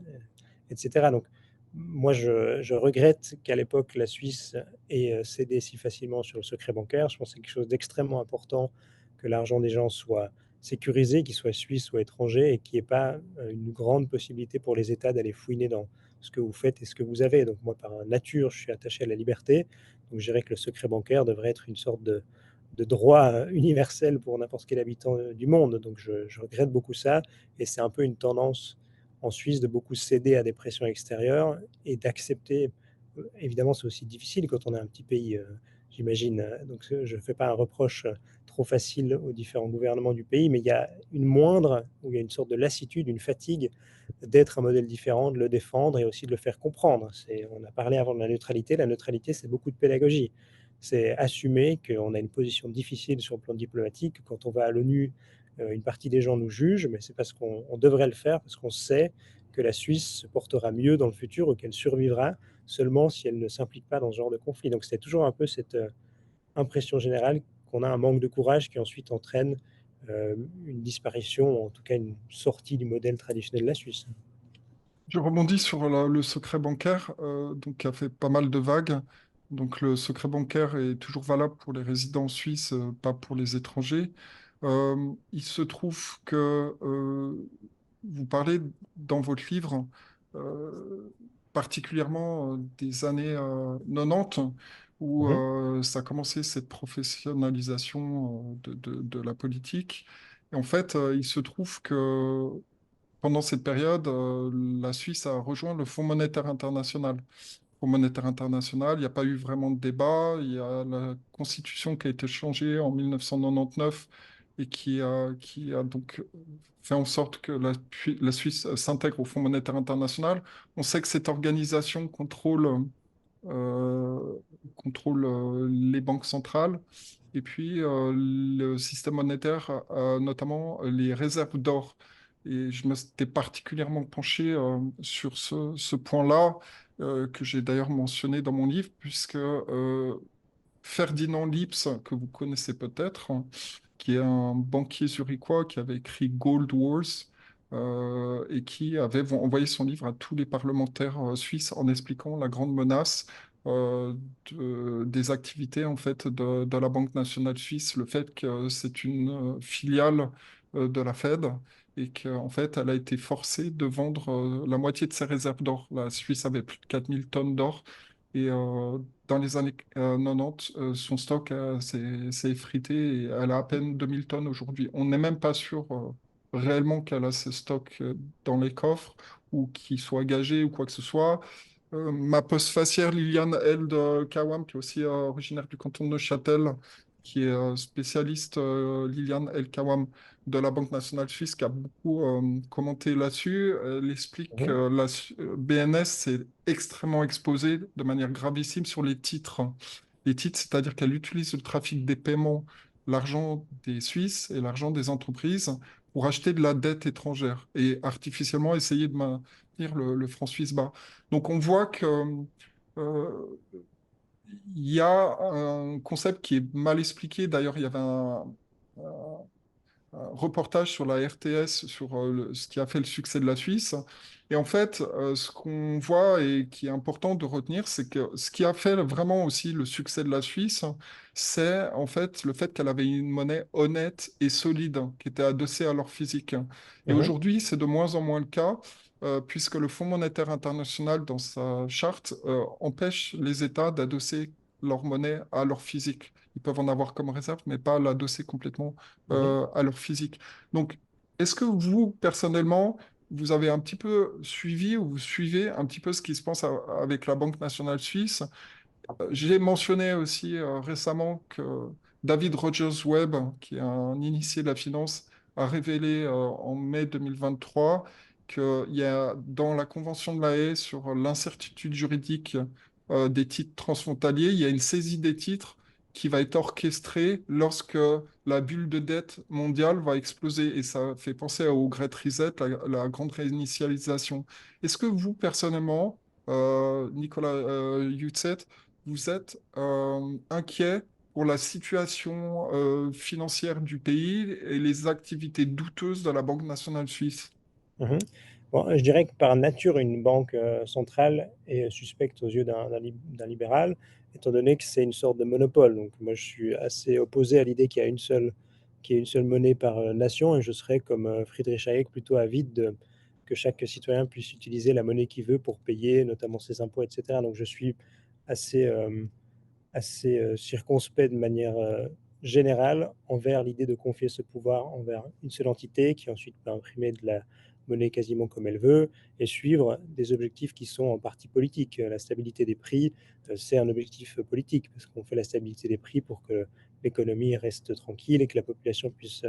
Speaker 2: etc. Donc, moi, je regrette qu'à l'époque, la Suisse ait cédé si facilement sur le secret bancaire. Je pense que c'est quelque chose d'extrêmement important que l'argent des gens soit sécurisé, qu'il soit suisse ou étranger, et qu'il n'y ait pas une grande possibilité pour les États d'aller fouiner dans ce que vous faites et ce que vous avez. Donc moi, par nature, je suis attaché à la liberté. Donc je dirais que le secret bancaire devrait être une sorte de droit universel pour n'importe quel habitant du monde. Donc je regrette beaucoup ça, et c'est un peu une tendance en Suisse de beaucoup céder à des pressions extérieures et d'accepter. Évidemment, c'est aussi difficile quand on est un petit pays, j'imagine. Donc je ne fais pas un reproche trop facile aux différents gouvernements du pays, mais il y a une moindre, où il y a une sorte de lassitude, une fatigue d'être un modèle différent, de le défendre et aussi de le faire comprendre. On a parlé avant de la neutralité. La neutralité, c'est beaucoup de pédagogie. C'est assumer qu'on a une position difficile sur le plan diplomatique. Quand on va à l'ONU, une partie des gens nous jugent, mais c'est parce qu'on devrait le faire, parce qu'on sait que la Suisse se portera mieux dans le futur ou qu'elle survivra seulement si elle ne s'implique pas dans ce genre de conflit. Donc c'est toujours un peu cette impression générale qu'on a un manque de courage qui ensuite entraîne une disparition, ou en tout cas une sortie du modèle traditionnel de la Suisse.
Speaker 1: Je rebondis sur le secret bancaire, donc, qui a fait pas mal de vagues. Donc, le secret bancaire est toujours valable pour les résidents suisses, pas pour les étrangers. Il se trouve que vous parlez dans votre livre euh, particulièrement des années 90 où
Speaker 2: Mhm,
Speaker 1: ça a commencé cette professionnalisation de la politique. Et en fait, il se trouve que pendant cette période, la Suisse a rejoint le Fonds monétaire international. Fonds monétaire international, il n'y a pas eu vraiment de débat. Il y a la constitution qui a été changée en 1999 et qui a donc fait en sorte que la Suisse s'intègre au Fonds monétaire international. On sait que cette organisation euh, contrôle les banques centrales. Et puis, le système monétaire a notamment les réserves d'or. Et je me m'étais particulièrement penché sur ce point-là, que j'ai d'ailleurs mentionné dans mon livre, puisque Ferdinand Lipps, que vous connaissez peut-être, hein, qui est un banquier zurichois qui avait écrit Gold Wars et qui avait envoyé son livre à tous les parlementaires suisses en expliquant la grande menace euh, des activités en fait de la Banque nationale suisse, le fait que c'est une filiale de la Fed et qu'en fait elle a été forcée de vendre la moitié de ses réserves d'or. La Suisse avait plus de 4000 tonnes d'or. Et dans les années 90, son stock s'est effrité et elle a à peine 2000 tonnes aujourd'hui. On n'est même pas sûr réellement qu'elle a ce stock dans les coffres ou qu'il soit gagé ou quoi que ce soit. Ma postfacière Liliane L. de Kawam, qui est aussi originaire du canton de Neuchâtel, qui est spécialiste Liliane L. Kawam de la Banque nationale suisse, qui a beaucoup commenté là-dessus. Elle explique que
Speaker 2: mhm,
Speaker 1: BNS s'est extrêmement exposée de manière gravissime sur les titres. Les titres, c'est-à-dire qu'elle utilise le trafic des paiements, l'argent des Suisses et l'argent des entreprises pour acheter de la dette étrangère et artificiellement essayer de maintenir le franc suisse bas. Donc on voit que euh, il y a un concept qui est mal expliqué. D'ailleurs, il y avait un reportage sur la RTS, sur ce qui a fait le succès de la Suisse. Et en fait, ce qu'on voit et qui est important de retenir, c'est que ce qui a fait vraiment aussi le succès de la Suisse, c'est en fait le fait qu'elle avait une monnaie honnête et solide, qui était adossée à leur physique. Et
Speaker 2: mhm,
Speaker 1: aujourd'hui, c'est de moins en moins le cas, puisque le Fonds monétaire international, dans sa charte, empêche les États d'adosser leur monnaie à leur physique. Ils peuvent en avoir comme réserve, mais pas l'adosser complètement
Speaker 2: mhm.
Speaker 1: à leur physique. Donc, est-ce que vous, personnellement, vous avez un petit peu suivi ou vous suivez un petit peu ce qui se passe avec la Banque nationale suisse? J'ai mentionné aussi récemment que David Rogers Webb, qui est un initié de la finance, a révélé en mai 2023 qu'il y a dans la Convention de La Haye sur l'incertitude juridique des titres transfrontaliers, il y a une saisie des titres qui va être orchestrée lorsque la bulle de dette mondiale va exploser. Et ça fait penser au Great Reset, la grande réinitialisation. Est-ce que vous, personnellement, Nicolas Yutzet, vous êtes inquiet pour la situation financière du pays et les activités douteuses de la Banque nationale suisse.
Speaker 2: Mhm. Bon, je dirais que par nature, une banque centrale est suspecte aux yeux d'un libéral, étant donné que c'est une sorte de monopole. Donc, moi, je suis assez opposé à l'idée qu'il y ait une seule monnaie par nation, et je serais, comme Friedrich Hayek, plutôt avide que chaque citoyen puisse utiliser la monnaie qu'il veut pour payer, notamment ses impôts, etc. Donc, je suis assez, assez circonspect de manière général envers l'idée de confier ce pouvoir envers une seule entité qui ensuite peut imprimer de la monnaie quasiment comme elle veut et suivre des objectifs qui sont en partie politiques. La stabilité des prix, c'est un objectif politique parce qu'on fait la stabilité des prix pour que l'économie reste tranquille et que la population puisse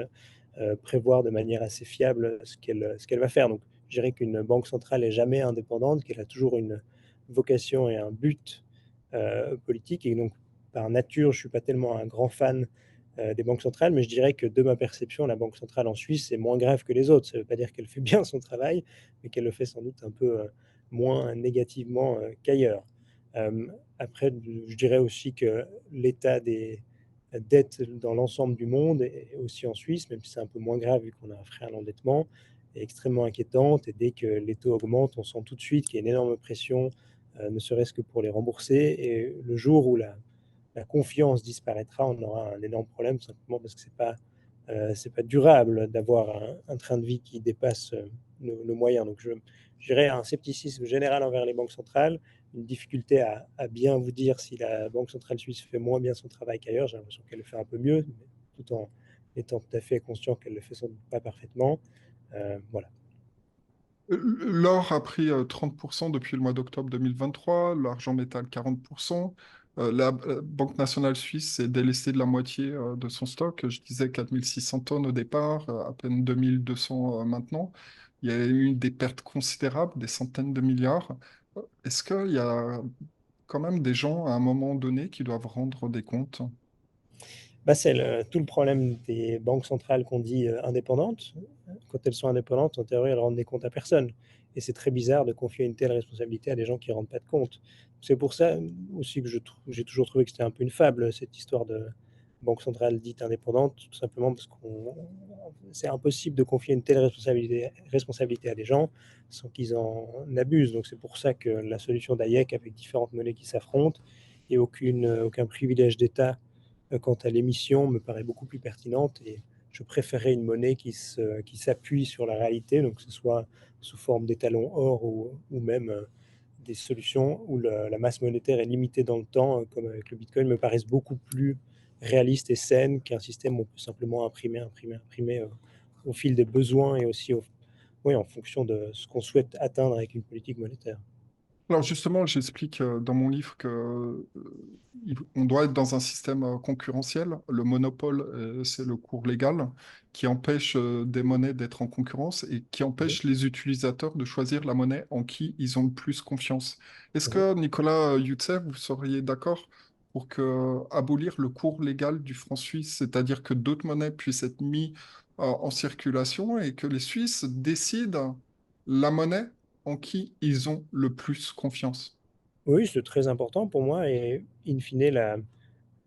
Speaker 2: prévoir de manière assez fiable ce qu'elle va faire. Donc, je dirais qu'une banque centrale n'est jamais indépendante, qu'elle a toujours une vocation et un but politique. Et donc, par nature, je ne suis pas tellement un grand fan des banques centrales, mais je dirais que de ma perception, la banque centrale en Suisse est moins grave que les autres. Ça ne veut pas dire qu'elle fait bien son travail, mais qu'elle le fait sans doute un peu moins négativement qu'ailleurs. Euh, Après, je dirais aussi que l'état des dettes dans l'ensemble du monde, et aussi en Suisse, même si c'est un peu moins grave vu qu'on a un frein à l'endettement, est extrêmement inquiétante. Et dès que les taux augmentent, on sent tout de suite qu'il y a une énorme pression, ne serait-ce que pour les rembourser. Et le jour où la confiance disparaîtra, on aura un énorme problème, simplement parce que c'est pas durable d'avoir un train de vie qui dépasse nos moyens. Donc, je dirais un scepticisme général envers les banques centrales, une difficulté à bien vous dire si la Banque centrale suisse fait moins bien son travail qu'ailleurs. J'ai l'impression qu'elle le fait un peu mieux, tout en étant tout à fait conscient qu'elle le fait sans doute pas parfaitement. Voilà.
Speaker 1: L'or a pris 30% depuis le mois d'octobre 2023, l'argent métal 40%. La Banque nationale suisse s'est délestée de la moitié de son stock. Je disais 4600 tonnes au départ, à peine 2200 maintenant. Il y a eu des pertes considérables, des centaines de milliards. Est-ce qu'il y a quand même des gens à un moment donné qui doivent rendre des comptes?
Speaker 2: Bah, c'est tout le problème des banques centrales qu'on dit indépendantes. Quand elles sont indépendantes, en théorie, elles rendent des comptes à personne. Et c'est très bizarre de confier une telle responsabilité à des gens qui ne rendent pas de compte. C'est pour ça aussi que j'ai toujours trouvé que c'était un peu une fable, cette histoire de banque centrale dite indépendante, tout simplement parce que c'est impossible de confier une telle responsabilité à des gens sans qu'ils en abusent. Donc c'est pour ça que la solution d'AIEC, avec différentes monnaies qui s'affrontent et aucun privilège d'État quant à l'émission, me paraît beaucoup plus pertinente et je préférerais une monnaie qui s'appuie sur la réalité, donc que ce soit sous forme d'étalons or ou même des solutions où la masse monétaire est limitée dans le temps, comme avec le Bitcoin, me paraissent beaucoup plus réalistes et saines qu'un système où on peut simplement imprimer au fil des besoins et aussi oui, en fonction de ce qu'on souhaite atteindre avec une politique monétaire.
Speaker 1: Alors justement, j'explique dans mon livre que on doit être dans un système concurrentiel. Le monopole, c'est le cours légal qui empêche des monnaies d'être en concurrence et qui
Speaker 2: Mhm,
Speaker 1: empêche les utilisateurs de choisir la monnaie en qui ils ont le plus confiance. Est-ce
Speaker 2: mhm.
Speaker 1: que Nicolas Youtsev, vous seriez d'accord pour abolir le cours légal du franc suisse, c'est-à-dire que d'autres monnaies puissent être mises en circulation et que les Suisses décident la monnaie en qui ils ont le plus confiance?
Speaker 2: Oui, c'est très important pour moi et in fine,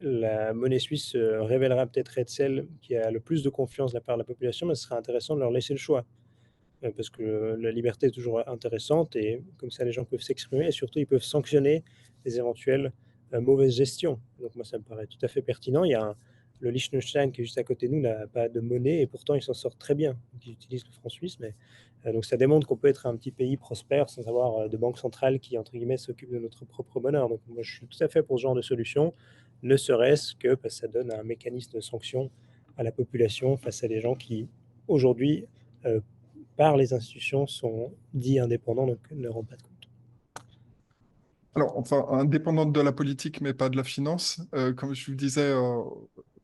Speaker 2: la monnaie suisse se révélera peut-être être celle qui a le plus de confiance de la part de la population, mais ce serait intéressant de leur laisser le choix. Parce que la liberté est toujours intéressante et comme ça les gens peuvent s'exprimer et surtout ils peuvent sanctionner les éventuelles mauvaises gestions. Donc moi ça me paraît tout à fait pertinent. Le Liechtenstein qui est juste à côté de nous n'a pas de monnaie et pourtant ils s'en sortent très bien. Donc, ils utilisent le franc suisse, mais donc ça démontre qu'on peut être un petit pays prospère sans avoir de banque centrale qui entre guillemets s'occupe de notre propre bonheur. Donc moi je suis tout à fait pour ce genre de solution, ne serait-ce que parce que ça donne un mécanisme de sanction à la population face à des gens qui aujourd'hui euh, par les institutions sont dits indépendants, donc ne rendent pas de compte.
Speaker 1: Alors, enfin, indépendante de la politique, mais pas de la finance. Comme je vous disais,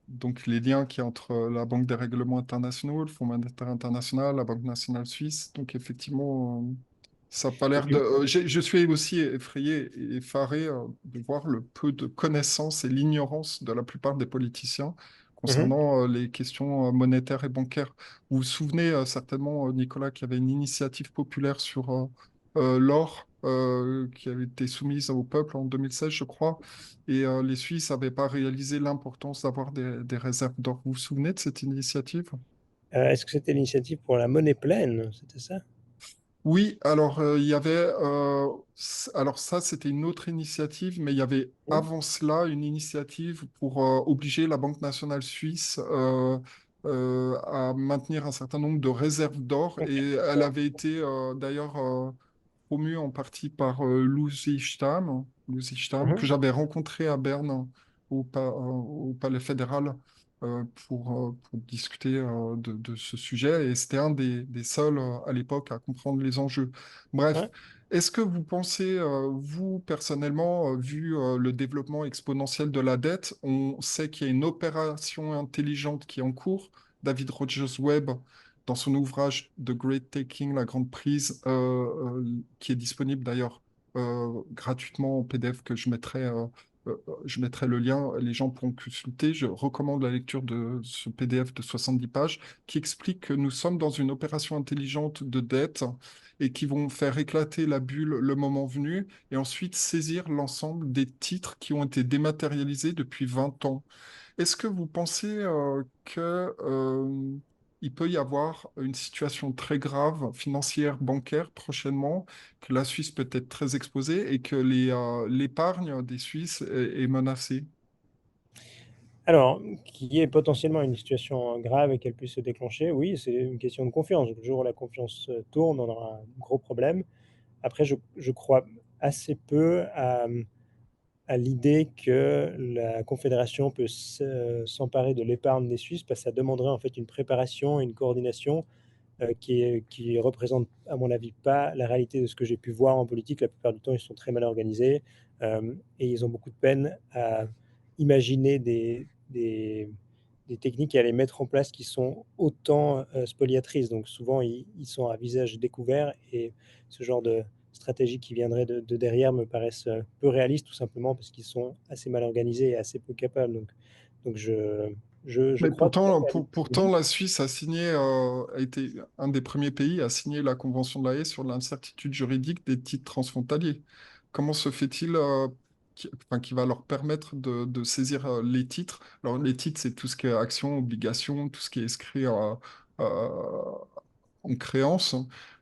Speaker 1: donc les liens qu'il y a entre la Banque des règlements internationaux, le Fonds monétaire international, la Banque nationale suisse. Donc, effectivement, ça n'a pas
Speaker 2: Et
Speaker 1: l'air
Speaker 2: puis,
Speaker 1: de. Je suis aussi effrayé et effaré de voir le peu de connaissances et l'ignorance de la plupart des politiciens
Speaker 2: mhm,
Speaker 1: concernant les questions monétaires et bancaires. Vous vous souvenez certainement, Nicolas, qu'il y avait une initiative populaire sur l'or qui avait été soumise au peuple en 2016, je crois, et les Suisses n'avaient pas réalisé l'importance d'avoir des réserves d'or. Vous vous souvenez de cette initiative?
Speaker 2: est-ce que c'était l'initiative pour la monnaie pleine? C'était ça?
Speaker 1: Oui, alors il y avait, alors ça c'était une autre initiative, mais il y avait
Speaker 2: Mhm,
Speaker 1: avant cela une initiative pour obliger la Banque nationale suisse à maintenir un certain nombre de réserves d'or,
Speaker 2: ok,
Speaker 1: et elle avait été d'ailleurs promue en partie par Lucy Stamm, que
Speaker 2: mhm.
Speaker 1: j'avais rencontré à Berne au Palais fédéral. pour discuter de ce sujet et c'était un des seuls à l'époque à comprendre les enjeux. Bref,
Speaker 2: Ouais.
Speaker 1: est-ce que vous pensez, vous personnellement, vu le développement exponentiel de la dette, on sait qu'il y a une opération intelligente qui est en cours. David Rogers Webb, dans son ouvrage The Great Taking, la grande prise, qui est disponible d'ailleurs gratuitement en PDF que je mettrai le lien, les gens pourront consulter. Je recommande la lecture de ce PDF de 70 pages qui explique que nous sommes dans une opération intelligente de dette et qui vont faire éclater la bulle le moment venu et ensuite saisir l'ensemble des titres qui ont été dématérialisés depuis 20 ans. Est-ce que vous pensez il peut y avoir une situation très grave financière, bancaire prochainement, que la Suisse peut être très exposée et que l'épargne des Suisses est menacée?
Speaker 2: Alors, qu'il y ait potentiellement une situation grave et qu'elle puisse se déclencher, oui, c'est une question de confiance. Le jour où la confiance, tourne, on aura un gros problème. Après, je crois assez peu à l'idée que la confédération peut s'emparer de l'épargne des Suisses, parce que ça demanderait en fait une préparation et une coordination qui représente, à mon avis, pas la réalité de ce que j'ai pu voir en politique. La plupart du temps, ils sont très mal organisés et ils ont beaucoup de peine à imaginer des techniques et à les mettre en place qui sont autant spoliatrices. Donc souvent, ils sont à visage découvert et ce genre de stratégie qui viendrait de derrière me paraissent peu réalistes, tout simplement parce qu'ils sont assez mal organisés et assez peu capables. Donc je
Speaker 1: Mais
Speaker 2: crois tout à fait à
Speaker 1: pourtant,
Speaker 2: l'idée.
Speaker 1: la Suisse a signé, a été un des premiers pays à signer la Convention de la Haye sur l'incertitude juridique des titres transfrontaliers. Comment se fait-il enfin, qui va leur permettre de saisir les titres? Alors, les titres, c'est tout ce qui est action, obligation, tout ce qui est inscrit en créance.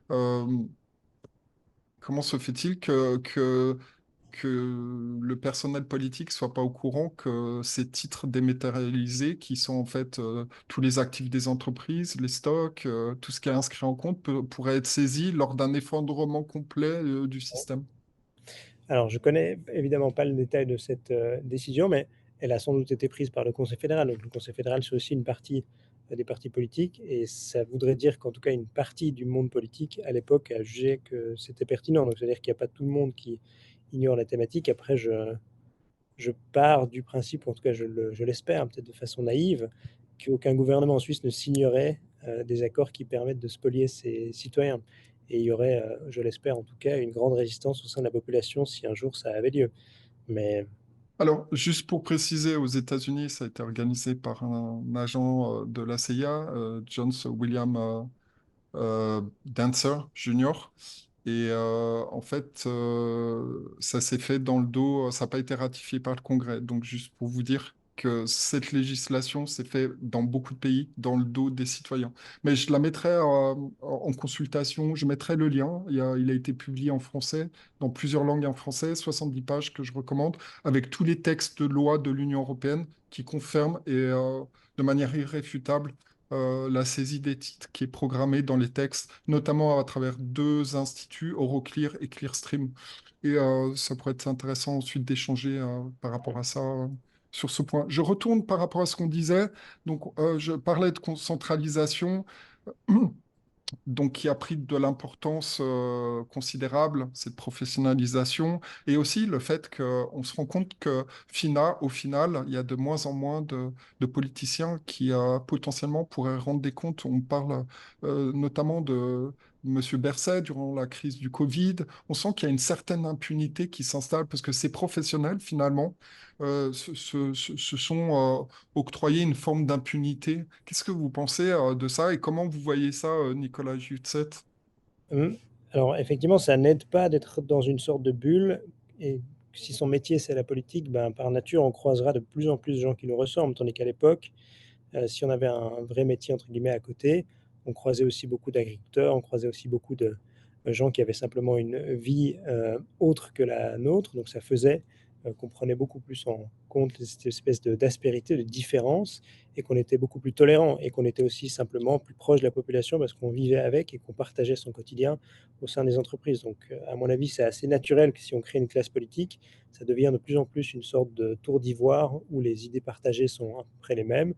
Speaker 1: Euh, Comment se fait-il que le personnel politique soit pas au courant que ces titres dématérialisés, qui sont en fait tous les actifs des entreprises, les stocks, tout ce qui est inscrit en compte, pourrait être saisi lors d'un effondrement complet du système?
Speaker 2: Alors, je connais évidemment pas le détail de cette décision, mais elle a sans doute été prise par le Conseil fédéral. Donc, le Conseil fédéral, c'est aussi une partie des partis politiques, et ça voudrait dire qu'en tout cas, une partie du monde politique, à l'époque, a jugé que c'était pertinent. Donc, c'est-à-dire qu'il n'y a pas tout le monde qui ignore la thématique. Après, je pars du principe, ou en tout cas, je l'espère, peut-être de façon naïve, qu'aucun gouvernement en Suisse ne signerait des accords qui permettent de spolier ses citoyens. Et il y aurait, je l'espère en tout cas, une grande résistance au sein de la population si un jour ça avait lieu. Mais
Speaker 1: Alors, juste pour préciser, aux États-Unis, ça a été organisé par un agent de la CIA, John William Dancer Junior. Et en fait, ça s'est fait dans le dos, ça n'a pas été ratifié par le Congrès. Donc, juste pour vous dire que cette législation s'est fait dans beaucoup de pays, dans le dos des citoyens. Mais je la mettrai en consultation, je mettrai le lien. Il a été publié en français, dans plusieurs langues en français, 70 pages que je recommande, avec tous les textes de loi de l'Union européenne qui confirment et de manière irréfutable la saisie des titres qui est programmée dans les textes, notamment à travers deux instituts, Euroclear et Clearstream. Et ça pourrait être intéressant ensuite d'échanger par rapport à ça sur ce point. Je retourne par rapport à ce qu'on disait. Donc, je parlais de centralisation. Donc, qui a pris de l'importance considérable, cette professionnalisation, et aussi le fait qu'on se rend compte que au final, il y a de moins en moins de politiciens qui potentiellement pourraient rendre des comptes. On parle notamment de Monsieur Berset durant la crise du Covid. On sent qu'il y a une certaine impunité qui s'installe parce que ces professionnels, finalement, se sont octroyer une forme d'impunité. Qu'est-ce que vous pensez de ça et comment vous voyez ça, Nicolas Jutset?
Speaker 2: Mmh. Alors effectivement, ça n'aide pas d'être dans une sorte de bulle, et si son métier, c'est la politique, ben, par nature, on croisera de plus en plus de gens qui nous ressemblent. Tandis qu'à l'époque, si on avait un «vrai métier» entre guillemets à côté, on croisait aussi beaucoup d'agriculteurs, on croisait aussi beaucoup de gens qui avaient simplement une vie, autre que la nôtre. Donc ça faisait, qu'on prenait beaucoup plus en compte cette espèce d'aspérité, de différence, et qu'on était beaucoup plus tolérant, et qu'on était aussi simplement plus proche de la population parce qu'on vivait avec et qu'on partageait son quotidien au sein des entreprises. Donc, à mon avis, c'est assez naturel que si on crée une classe politique, ça devient de plus en plus une sorte de tour d'ivoire où les idées partagées sont à peu près les mêmes,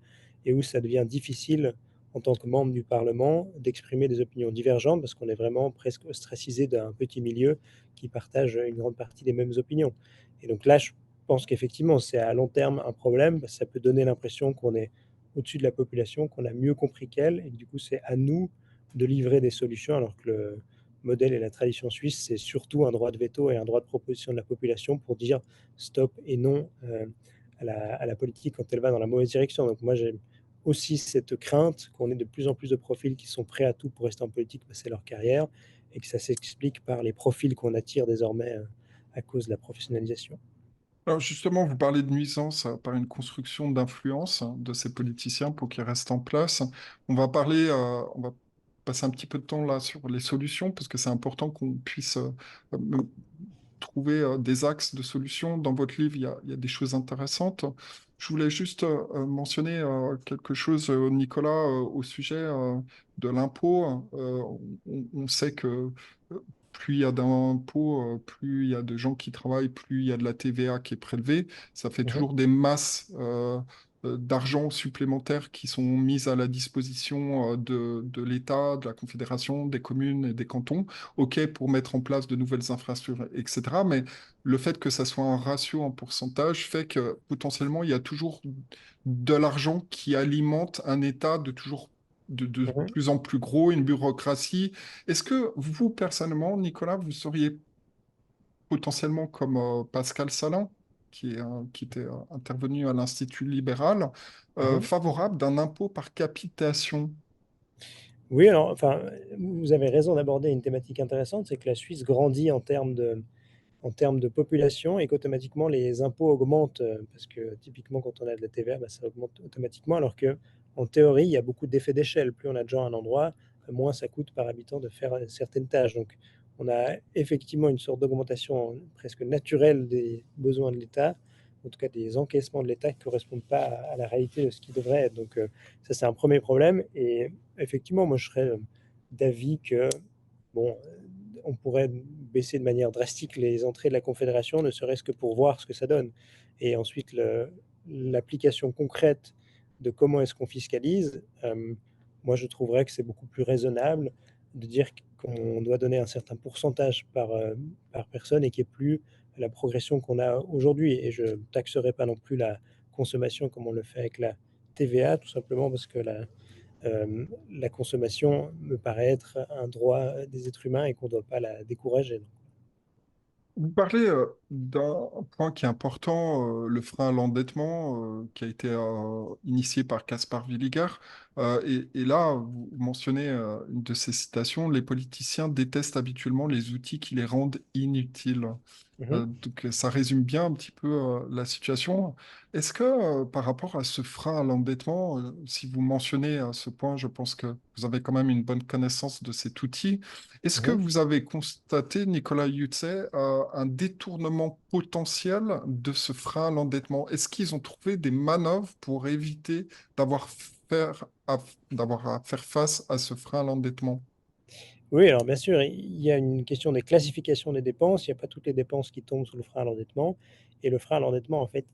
Speaker 2: et où ça devient difficile, en tant que membre du Parlement, d'exprimer des opinions divergentes parce qu'on est vraiment presque ostracisé d'un petit milieu qui partage une grande partie des mêmes opinions. Et donc là, je pense qu'effectivement, c'est à long terme un problème, parce que ça peut donner l'impression qu'on est au-dessus de la population, qu'on a mieux compris qu'elle, et que du coup, c'est à nous de livrer des solutions, alors que le modèle et la tradition suisse, c'est surtout un droit de veto et un droit de proposition de la population pour dire stop et non à la politique quand elle va dans la mauvaise direction. Donc moi, j'ai aussi cette crainte qu'on ait de plus en plus de profils qui sont prêts à tout pour rester en politique, passer leur carrière, et que ça s'explique par les profils qu'on attire désormais à cause de la professionnalisation.
Speaker 1: Alors justement, vous parlez de nuisance par une construction d'influence de ces politiciens pour qu'ils restent en place. On va passer un petit peu de temps là sur les solutions parce que c'est important qu'on puisse trouver des axes de solutions. Dans votre livre, il y a des choses intéressantes. Je voulais juste mentionner quelque chose, Nicolas, au sujet de l'impôt. On sait que plus il y a d'impôts, plus il y a de gens qui travaillent, plus il y a de la TVA qui est prélevée. Ça fait
Speaker 2: Mhm,
Speaker 1: toujours des masses d'argent supplémentaires qui sont mises à la disposition de l'État, de la Confédération, des communes et des cantons. OK, pour mettre en place de nouvelles infrastructures, etc. Mais le fait que ça soit un ratio en pourcentage fait que potentiellement, il y a toujours de l'argent qui alimente un État de
Speaker 2: mhm.
Speaker 1: plus en plus gros, une bureaucratie. Est-ce que vous, personnellement, Nicolas, vous seriez potentiellement comme Pascal Salin, qui était intervenu à l'Institut libéral,
Speaker 2: Mhm.
Speaker 1: favorable d'un impôt par capitation?
Speaker 2: Oui, alors, enfin, vous avez raison d'aborder une thématique intéressante, c'est que la Suisse grandit en termes de population et qu'automatiquement les impôts augmentent, parce que typiquement quand on a de la TVA, bah, ça augmente automatiquement, alors que en théorie, il y a beaucoup d'effets d'échelle. Plus on a de gens à un endroit, moins ça coûte par habitant de faire certaines tâches. Donc on a effectivement une sorte d'augmentation presque naturelle des besoins de l'État, en tout cas des encaissements de l'État qui ne correspondent pas à la réalité de ce qui devrait être. Donc ça, c'est un premier problème. Et effectivement, moi, je serais d'avis que, bon, on pourrait baisser de manière drastique les entrées de la Confédération, ne serait-ce que pour voir ce que ça donne. Et ensuite, l'application concrète de comment est-ce qu'on fiscalise, moi je trouverais que c'est beaucoup plus raisonnable de dire qu'on doit donner un certain pourcentage par personne et qu'il n'y ait plus la progression qu'on a aujourd'hui. Et je ne taxerai pas non plus la consommation comme on le fait avec la TVA, tout simplement parce que la consommation me paraît être un droit des êtres humains et qu'on ne doit pas la décourager.
Speaker 1: Vous parlez d'un point qui est important, le frein à l'endettement, qui a été initié par Caspar Villiger. Et là, vous mentionnez une de ces citations, les politiciens détestent habituellement les outils qui les rendent inutiles.
Speaker 2: Mhm,
Speaker 1: Donc ça résume bien un petit peu la situation. Est-ce que par rapport à ce frein à l'endettement, si vous mentionnez à ce point, je pense que vous avez quand même une bonne connaissance de cet outil. Est-ce que
Speaker 2: mhm.
Speaker 1: vous avez constaté, Nicolas Yutze, un détournement potentiel de ce frein à l'endettement? Est-ce qu'ils ont trouvé des manœuvres pour éviter d'avoir faire à, d'avoir à faire face à ce frein à l'endettement?
Speaker 2: Oui, alors bien sûr, il y a une question des classifications des dépenses. Il n'y a pas toutes les dépenses qui tombent sous le frein à l'endettement. Et le frein à l'endettement, en fait,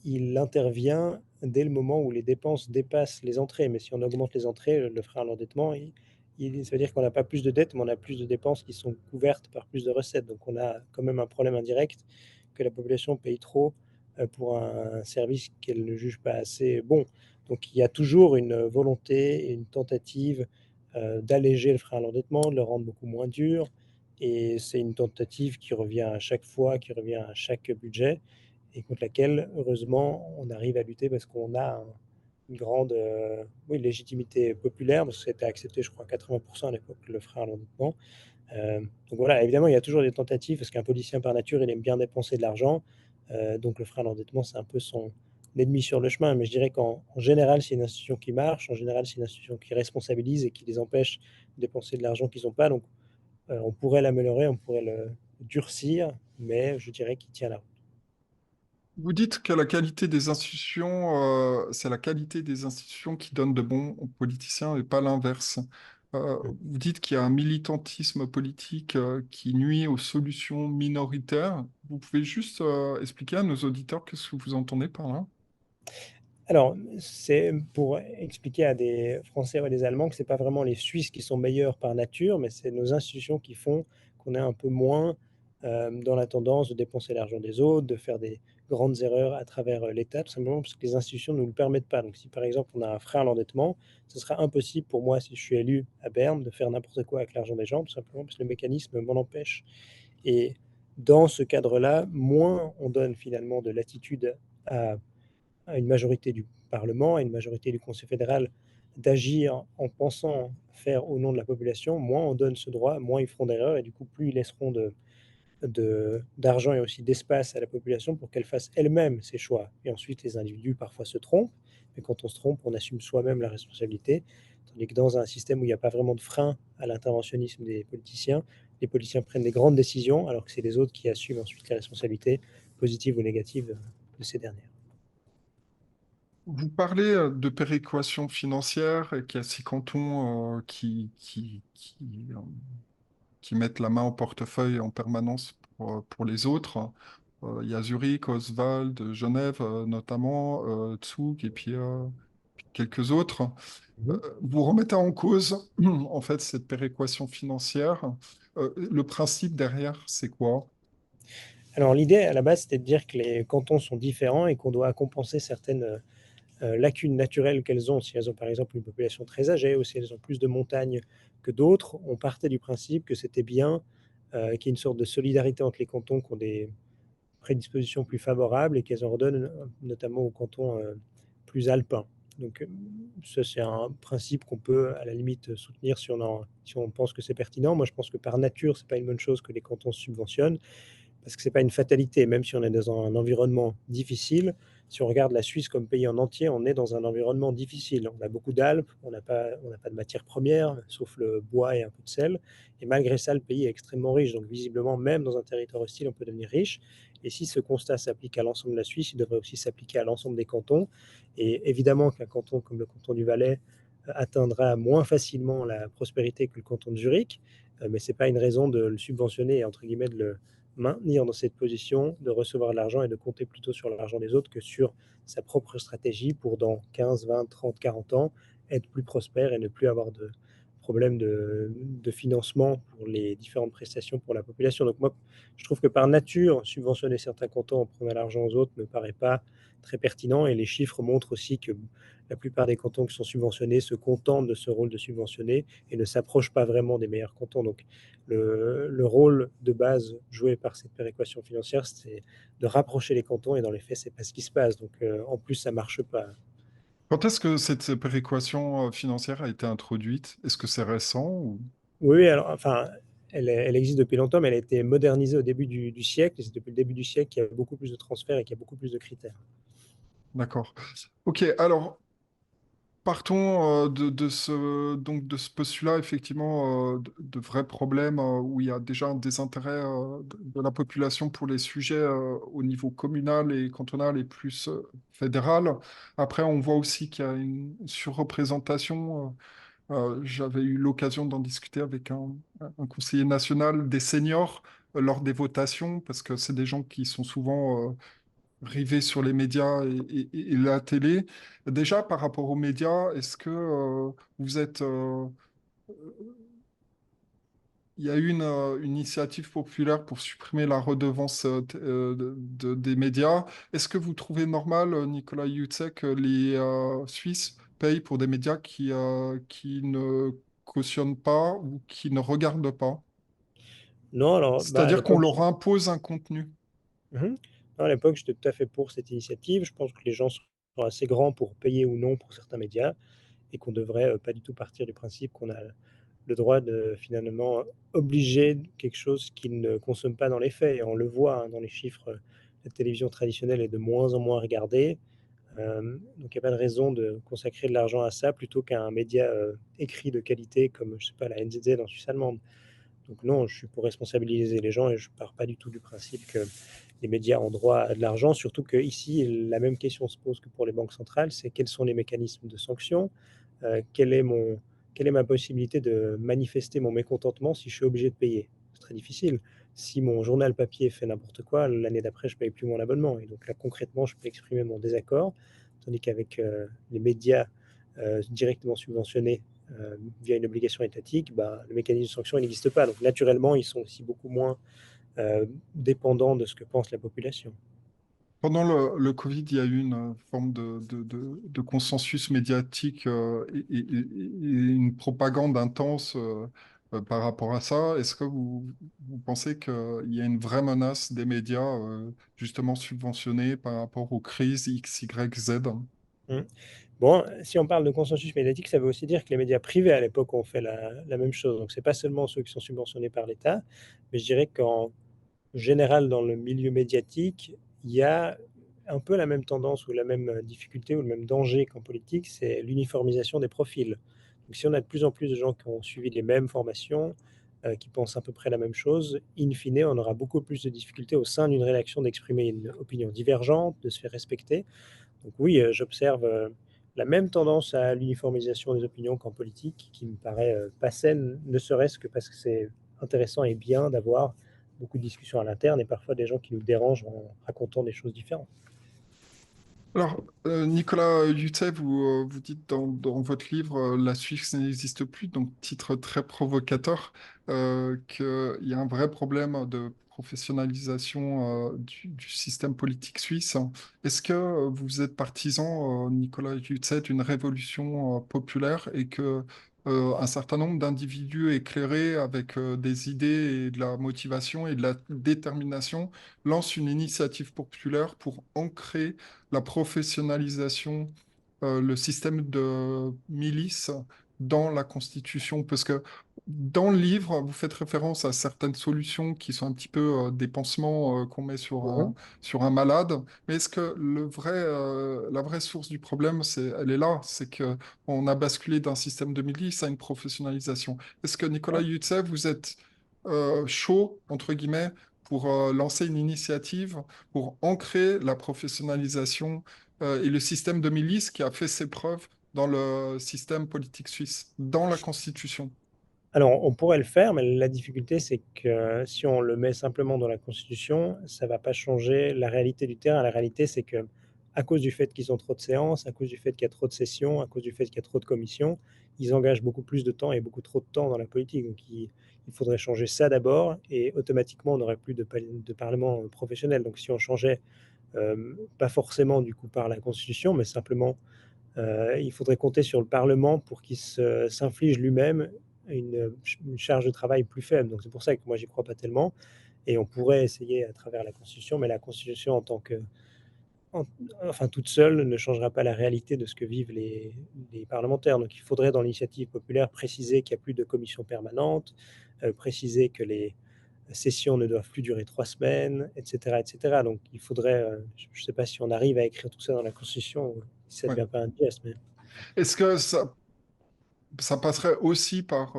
Speaker 2: il intervient dès le moment où les dépenses dépassent les entrées. Mais si on augmente les entrées, le frein à l'endettement, ça veut dire qu'on n'a pas plus de dettes, mais on a plus de dépenses qui sont couvertes par plus de recettes. Donc on a quand même un problème indirect que la population paye trop pour un service qu'elle ne juge pas assez bon. Donc il y a toujours une volonté et une tentative d'alléger le frein à l'endettement, de le rendre beaucoup moins dur. Et c'est une tentative qui revient à chaque fois, qui revient à chaque budget, et contre laquelle, heureusement, on arrive à lutter parce qu'on a une grande oui, légitimité populaire, parce que ça a été accepté, je crois, à 80% à l'époque, le frein à l'endettement. Donc voilà, évidemment, il y a toujours des tentatives, parce qu'un politicien par nature, il aime bien dépenser de l'argent. Donc le frein à l'endettement, c'est un peu son ennemi sur le chemin. Mais je dirais qu'en général, c'est une institution qui marche. En général, c'est une institution qui responsabilise et qui les empêche de dépenser de l'argent qu'ils n'ont pas. Donc on pourrait l'améliorer, on pourrait le durcir, mais je dirais qu'il tient la route.
Speaker 1: Vous dites que la qualité des institutions, c'est la qualité des institutions qui donne de bons politiciens et pas l'inverse. Vous dites qu'il y a un militantisme politique qui nuit aux solutions minoritaires. Vous pouvez juste expliquer à nos auditeurs qu'est-ce que vous entendez par là?
Speaker 2: Alors, c'est pour expliquer à des Français ou à des Allemands que c'est pas vraiment les Suisses qui sont meilleurs par nature, mais c'est nos institutions qui font qu'on est un peu moins, dans la tendance de dépenser l'argent des autres, de faire des grandes erreurs à travers, l'État, tout simplement parce que les institutions ne nous le permettent pas. Donc si, par exemple, on a un frein à l'endettement, ce sera impossible pour moi, si je suis élu à Berne, de faire n'importe quoi avec l'argent des gens, tout simplement parce que le mécanisme m'en empêche. Et dans ce cadre-là, moins on donne finalement de latitude à une majorité du Parlement, à une majorité du Conseil fédéral d'agir en pensant faire au nom de la population, moins on donne ce droit, moins ils feront d'erreurs et du coup, plus ils laisseront d'argent et aussi d'espace à la population pour qu'elle fasse elle-même ses choix. Et ensuite, les individus parfois se trompent, mais quand on se trompe, on assume soi-même la responsabilité. Tandis que dans un système où il n'y a pas vraiment de frein à l'interventionnisme des politiciens, les politiciens prennent des grandes décisions alors que c'est les autres qui assument ensuite les responsabilités positives ou négatives de ces dernières.
Speaker 1: Vous parlez de péréquation financière et qu'il y a 6 cantons qui mettent la main au portefeuille en permanence pour les autres. Il y a Zurich, Oswald, Genève notamment, Zug et puis quelques autres.
Speaker 2: Mhm.
Speaker 1: Vous remettez en cause en fait cette péréquation financière. Le principe derrière, c'est quoi?
Speaker 2: Alors l'idée à la base, c'était de dire que les cantons sont différents et qu'on doit compenser certaines lacunes naturelles qu'elles ont. Si elles ont par exemple une population très âgée ou si elles ont plus de montagnes que d'autres, on partait du principe que c'était bien qu'il y ait une sorte de solidarité entre les cantons qui ont des prédispositions plus favorables et qu'elles en redonnent notamment aux cantons plus alpins. Donc ça c'est un principe qu'on peut à la limite soutenir si on pense que c'est pertinent. Moi je pense que par nature c'est pas une bonne chose que les cantons subventionnent parce que c'est pas une fatalité, même si on est dans un environnement difficile. Si on regarde la Suisse comme pays en entier, on est dans un environnement difficile. On a beaucoup d'Alpes, on n'a pas de matières premières, sauf le bois et un peu de sel. Et malgré ça, le pays est extrêmement riche. Donc visiblement, même dans un territoire hostile, on peut devenir riche. Et si ce constat s'applique à l'ensemble de la Suisse, il devrait aussi s'appliquer à l'ensemble des cantons. Et évidemment qu'un canton comme le canton du Valais atteindra moins facilement la prospérité que le canton de Zurich, mais ce n'est pas une raison de le subventionner et entre guillemets de le maintenir dans cette position, de recevoir de l'argent et de compter plutôt sur l'argent des autres que sur sa propre stratégie pour dans 15, 20, 30, 40 ans être plus prospère et ne plus avoir de problème de financement pour les différentes prestations pour la population. Donc moi, je trouve que par nature, subventionner certains cantons en prenant l'argent aux autres ne me paraît pas très pertinent et les chiffres montrent aussi que la plupart des cantons qui sont subventionnés se contentent de ce rôle de subventionner et ne s'approchent pas vraiment des meilleurs cantons. Donc le rôle de base joué par cette péréquation financière, c'est de rapprocher les cantons et dans les faits, c'est pas ce qui se passe. Donc en plus, ça marche pas.
Speaker 1: Quand est-ce que cette péréquation financière a été introduite? Est-ce que c'est récent ou...
Speaker 2: Oui, oui, alors, enfin, elle existe depuis longtemps, mais elle a été modernisée au début du siècle. Et c'est depuis le début du siècle qu'il y a beaucoup plus de transferts et qu'il y a beaucoup plus de critères.
Speaker 1: D'accord. Ok, alors partons donc de ce postulat, effectivement, de vrais problèmes où il y a déjà un désintérêt de la population pour les sujets au niveau communal et cantonal et plus fédéral. Après, on voit aussi qu'il y a une surreprésentation. J'avais eu l'occasion d'en discuter avec un conseiller national des seniors lors des votations, parce que c'est des gens qui sont souvent rivés sur les médias et la télé. Déjà, par rapport aux médias, est-ce que vous êtes... il y a eu une initiative populaire pour supprimer la redevance des médias. Est-ce que vous trouvez normal, Nicolas Yutsek, que les Suisses payent pour des médias qui ne cautionnent pas ou qui ne regardent pas?
Speaker 2: Non, alors, bah, à
Speaker 1: C'est-à-dire qu'on
Speaker 2: l'époque,
Speaker 1: leur impose un contenu.
Speaker 2: mhm. Non, à l'époque, j'étais tout à fait pour cette initiative. Je pense que les gens sont assez grands pour payer ou non pour certains médias et qu'on devrait pas du tout partir du principe qu'on a le droit de finalement obliger quelque chose qu'ils ne consomment pas dans les faits. Et on le voit hein, dans les chiffres, la télévision traditionnelle est de moins en moins regardée. Donc il n'y a pas de raison de consacrer de l'argent à ça plutôt qu'à un média écrit de qualité comme je sais pas, la NZZ en Suisse allemande. Donc non, je suis pour responsabiliser les gens et je ne pars pas du tout du principe que les médias ont droit à de l'argent, surtout qu'ici, la même question se pose que pour les banques centrales, c'est quels sont les mécanismes de sanction, quel est quelle est ma possibilité de manifester mon mécontentement si je suis obligé de payer. C'est très difficile. Si mon journal papier fait n'importe quoi, l'année d'après, je ne paye plus mon abonnement. Et donc là, concrètement, je peux exprimer mon désaccord. tandis qu'avec les médias directement subventionnés via une obligation étatique, bah, le mécanisme de sanction n'existe pas. Donc naturellement, ils sont aussi beaucoup moins dépendants de ce que pense la population.
Speaker 1: Pendant le Covid, il y a eu une forme de consensus médiatique et une propagande intense par rapport à ça. Est-ce que vous pensez qu'il y a une vraie menace des médias justement subventionnés par rapport aux crises X, Y, Z?
Speaker 2: Mmh. Bon, si on parle de consensus médiatique, ça veut aussi dire que les médias privés à l'époque ont fait la même chose. Donc c'est pas seulement ceux qui sont subventionnés par l'État, mais je dirais qu'en général dans le milieu médiatique, il y a un peu la même tendance ou la même difficulté ou le même danger qu'en politique, c'est l'uniformisation des profils. Donc si on a de plus en plus de gens qui ont suivi les mêmes formations, qui pensent à peu près la même chose, in fine, on aura beaucoup plus de difficultés au sein d'une rédaction d'exprimer une opinion divergente, de se faire respecter. Donc oui, j'observe, la même tendance à l'uniformisation des opinions qu'en politique, qui me paraît, pas saine, ne serait-ce que parce que c'est intéressant et bien d'avoir beaucoup de discussions à l'interne et parfois des gens qui nous dérangent en racontant des choses différentes.
Speaker 1: Alors, Nicolas Hutet, vous dites dans votre livre La Suisse n'existe plus, donc titre très provocateur, qu'il y a un vrai problème de professionnalisation du système politique suisse. Est-ce que vous êtes partisan, Nicolas Hutet, d'une révolution populaire et que un certain nombre d'individus éclairés avec des idées et de la motivation et de la détermination lancent une initiative populaire pour ancrer la professionnalisation, le système de milice dans la Constitution? Parce que dans le livre, vous faites référence à certaines solutions qui sont un petit peu des pansements qu'on met
Speaker 2: Mmh.
Speaker 1: sur un malade. Mais est-ce que la vraie source du problème, elle est là, c'est que on a basculé d'un système de milice à une professionnalisation. Est-ce que Nicolas
Speaker 2: Ouais.
Speaker 1: Yutsev, vous êtes chaud, entre guillemets, pour lancer une initiative pour ancrer la professionnalisation et le système de milice qui a fait ses preuves dans le système politique suisse, dans la Constitution.
Speaker 2: Alors, on pourrait le faire, mais la difficulté, c'est que si on le met simplement dans la Constitution, ça va pas changer la réalité du terrain. La réalité, c'est que à cause du fait qu'ils ont trop de séances, à cause du fait qu'il y a trop de sessions, à cause du fait qu'il y a trop de commissions, ils engagent beaucoup plus de temps et beaucoup trop de temps dans la politique. Donc, il faudrait changer ça d'abord et automatiquement, on n'aurait plus de parlement professionnel. Donc, si on changeait, pas forcément du coup par la Constitution, mais simplement il faudrait compter sur le Parlement pour qu'il s'inflige lui-même une charge de travail plus faible. Donc c'est pour ça que moi j'y crois pas tellement. Et on pourrait essayer à travers la Constitution, mais la Constitution en tant que, en- enfin toute seule ne changera pas la réalité de ce que vivent les parlementaires. Donc il faudrait dans l'initiative populaire préciser qu'il n'y a plus de commission permanente, préciser que les sessions ne doivent plus durer 3 semaines, etc., etc. Donc il faudrait, je ne sais pas si on arrive à écrire tout ça dans la Constitution, si ça ne
Speaker 1: Ouais.
Speaker 2: devient pas un geste, mais
Speaker 1: Est-ce que ça passerait aussi par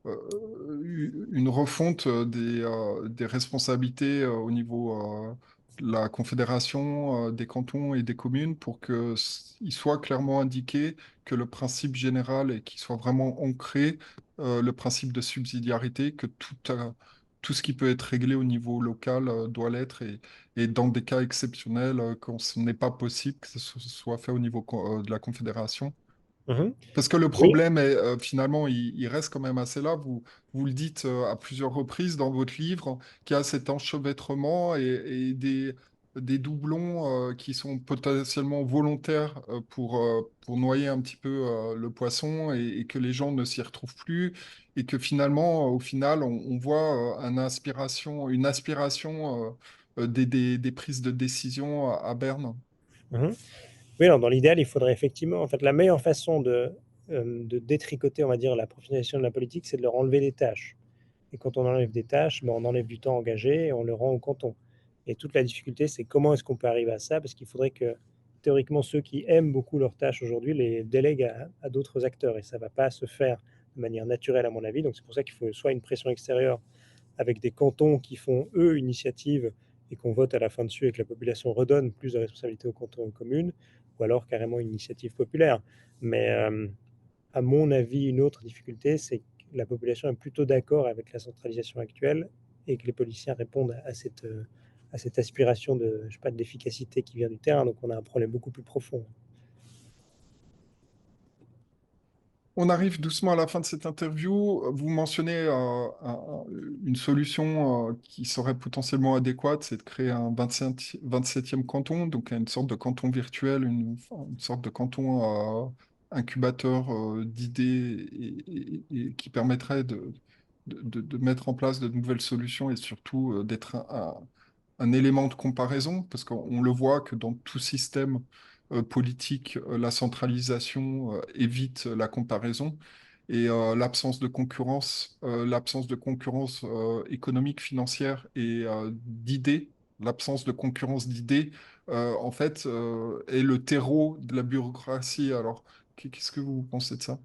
Speaker 1: une refonte des responsabilités au niveau de la Confédération des cantons et des communes pour qu'il soit clairement indiqué que le principe général et qu'il soit vraiment ancré le principe de subsidiarité, que tout ce qui peut être réglé au niveau local doit l'être et dans des cas exceptionnels, quand ce n'est pas possible que ce soit fait au niveau de la Confédération.
Speaker 2: mmh.
Speaker 1: Parce que le
Speaker 2: Oui.
Speaker 1: problème est finalement, il reste quand même assez là. Vous le dites à plusieurs reprises dans votre livre, qu'il y a cet enchevêtrement et des doublons qui sont potentiellement volontaires pour noyer un petit peu le poisson et que les gens ne s'y retrouvent plus et que finalement, au final, on voit une aspiration des prises de décision à Berne.
Speaker 2: Mmh. Oui, alors dans l'idéal, il faudrait effectivement en fait, la meilleure façon de détricoter, on va dire, la professionnalisation de la politique, c'est de leur enlever des tâches. Et quand on enlève des tâches, ben, on enlève du temps engagé et on le rend au canton. Et toute la difficulté, c'est comment est-ce qu'on peut arriver à ça? Parce qu'il faudrait que, théoriquement, ceux qui aiment beaucoup leurs tâches aujourd'hui les délèguent à d'autres acteurs et ça ne va pas se faire de manière naturelle, à mon avis. Donc c'est pour ça qu'il faut soit une pression extérieure avec des cantons qui font, eux, initiative et qu'on vote à la fin dessus et que la population redonne plus de responsabilités aux cantons et aux communes, ou alors carrément une initiative populaire. Mais à mon avis, une autre difficulté, c'est que la population est plutôt d'accord avec la centralisation actuelle et que les policiers répondent à cette à cette aspiration de, je sais pas, de l'efficacité qui vient du terrain. Donc on a un problème beaucoup plus profond.
Speaker 1: On arrive doucement à la fin de cette interview. Vous mentionnez une solution qui serait potentiellement adéquate, c'est de créer un 27e canton, donc une sorte de canton virtuel, une sorte de canton incubateur d'idées et qui permettrait de mettre en place de nouvelles solutions et surtout d'être un élément de comparaison, parce qu'on le voit que dans tout système politique, la centralisation évite la comparaison et l'absence de concurrence économique, financière et d'idées, l'absence de concurrence d'idées, en fait, est le terreau de la bureaucratie. Alors, qu'est-ce que vous pensez de ça?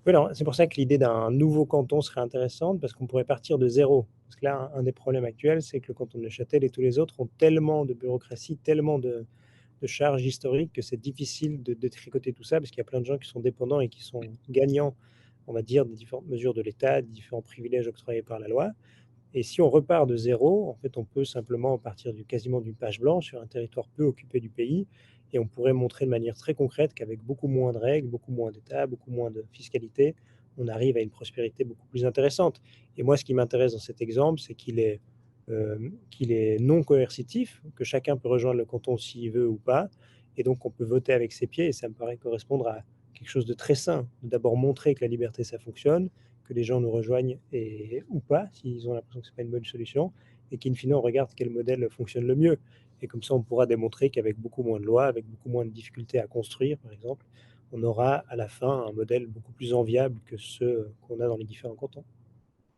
Speaker 2: Oui, alors, c'est pour ça que l'idée d'un nouveau canton serait intéressante, parce qu'on pourrait partir de zéro. Parce que là, un des problèmes actuels, c'est que le canton de Neuchâtel et tous les autres ont tellement de bureaucratie, tellement de charges historiques que c'est difficile de tricoter tout ça, parce qu'il y a plein de gens qui sont dépendants et qui sont gagnants, on va dire, des différentes mesures de l'État, des différents privilèges octroyés par la loi. Et si on repart de zéro, en fait, on peut simplement partir quasiment d'une page blanche sur un territoire peu occupé du pays, et on pourrait montrer de manière très concrète qu'avec beaucoup moins de règles, beaucoup moins d'État, beaucoup moins de fiscalité, on arrive à une prospérité beaucoup plus intéressante. Et moi, ce qui m'intéresse dans cet exemple, c'est qu'il est non coercitif, que chacun peut rejoindre le canton s'il veut ou pas, et donc on peut voter avec ses pieds, et ça me paraît correspondre à quelque chose de très sain, de d'abord montrer que la liberté, ça fonctionne, que les gens nous rejoignent ou pas, s'ils ont l'impression que ce n'est pas une bonne solution, et qu'in fine, on regarde quel modèle fonctionne le mieux. Et comme ça, on pourra démontrer qu'avec beaucoup moins de lois, avec beaucoup moins de difficultés à construire, par exemple, on aura à la fin un modèle beaucoup plus enviable que ceux qu'on a dans les différents cantons.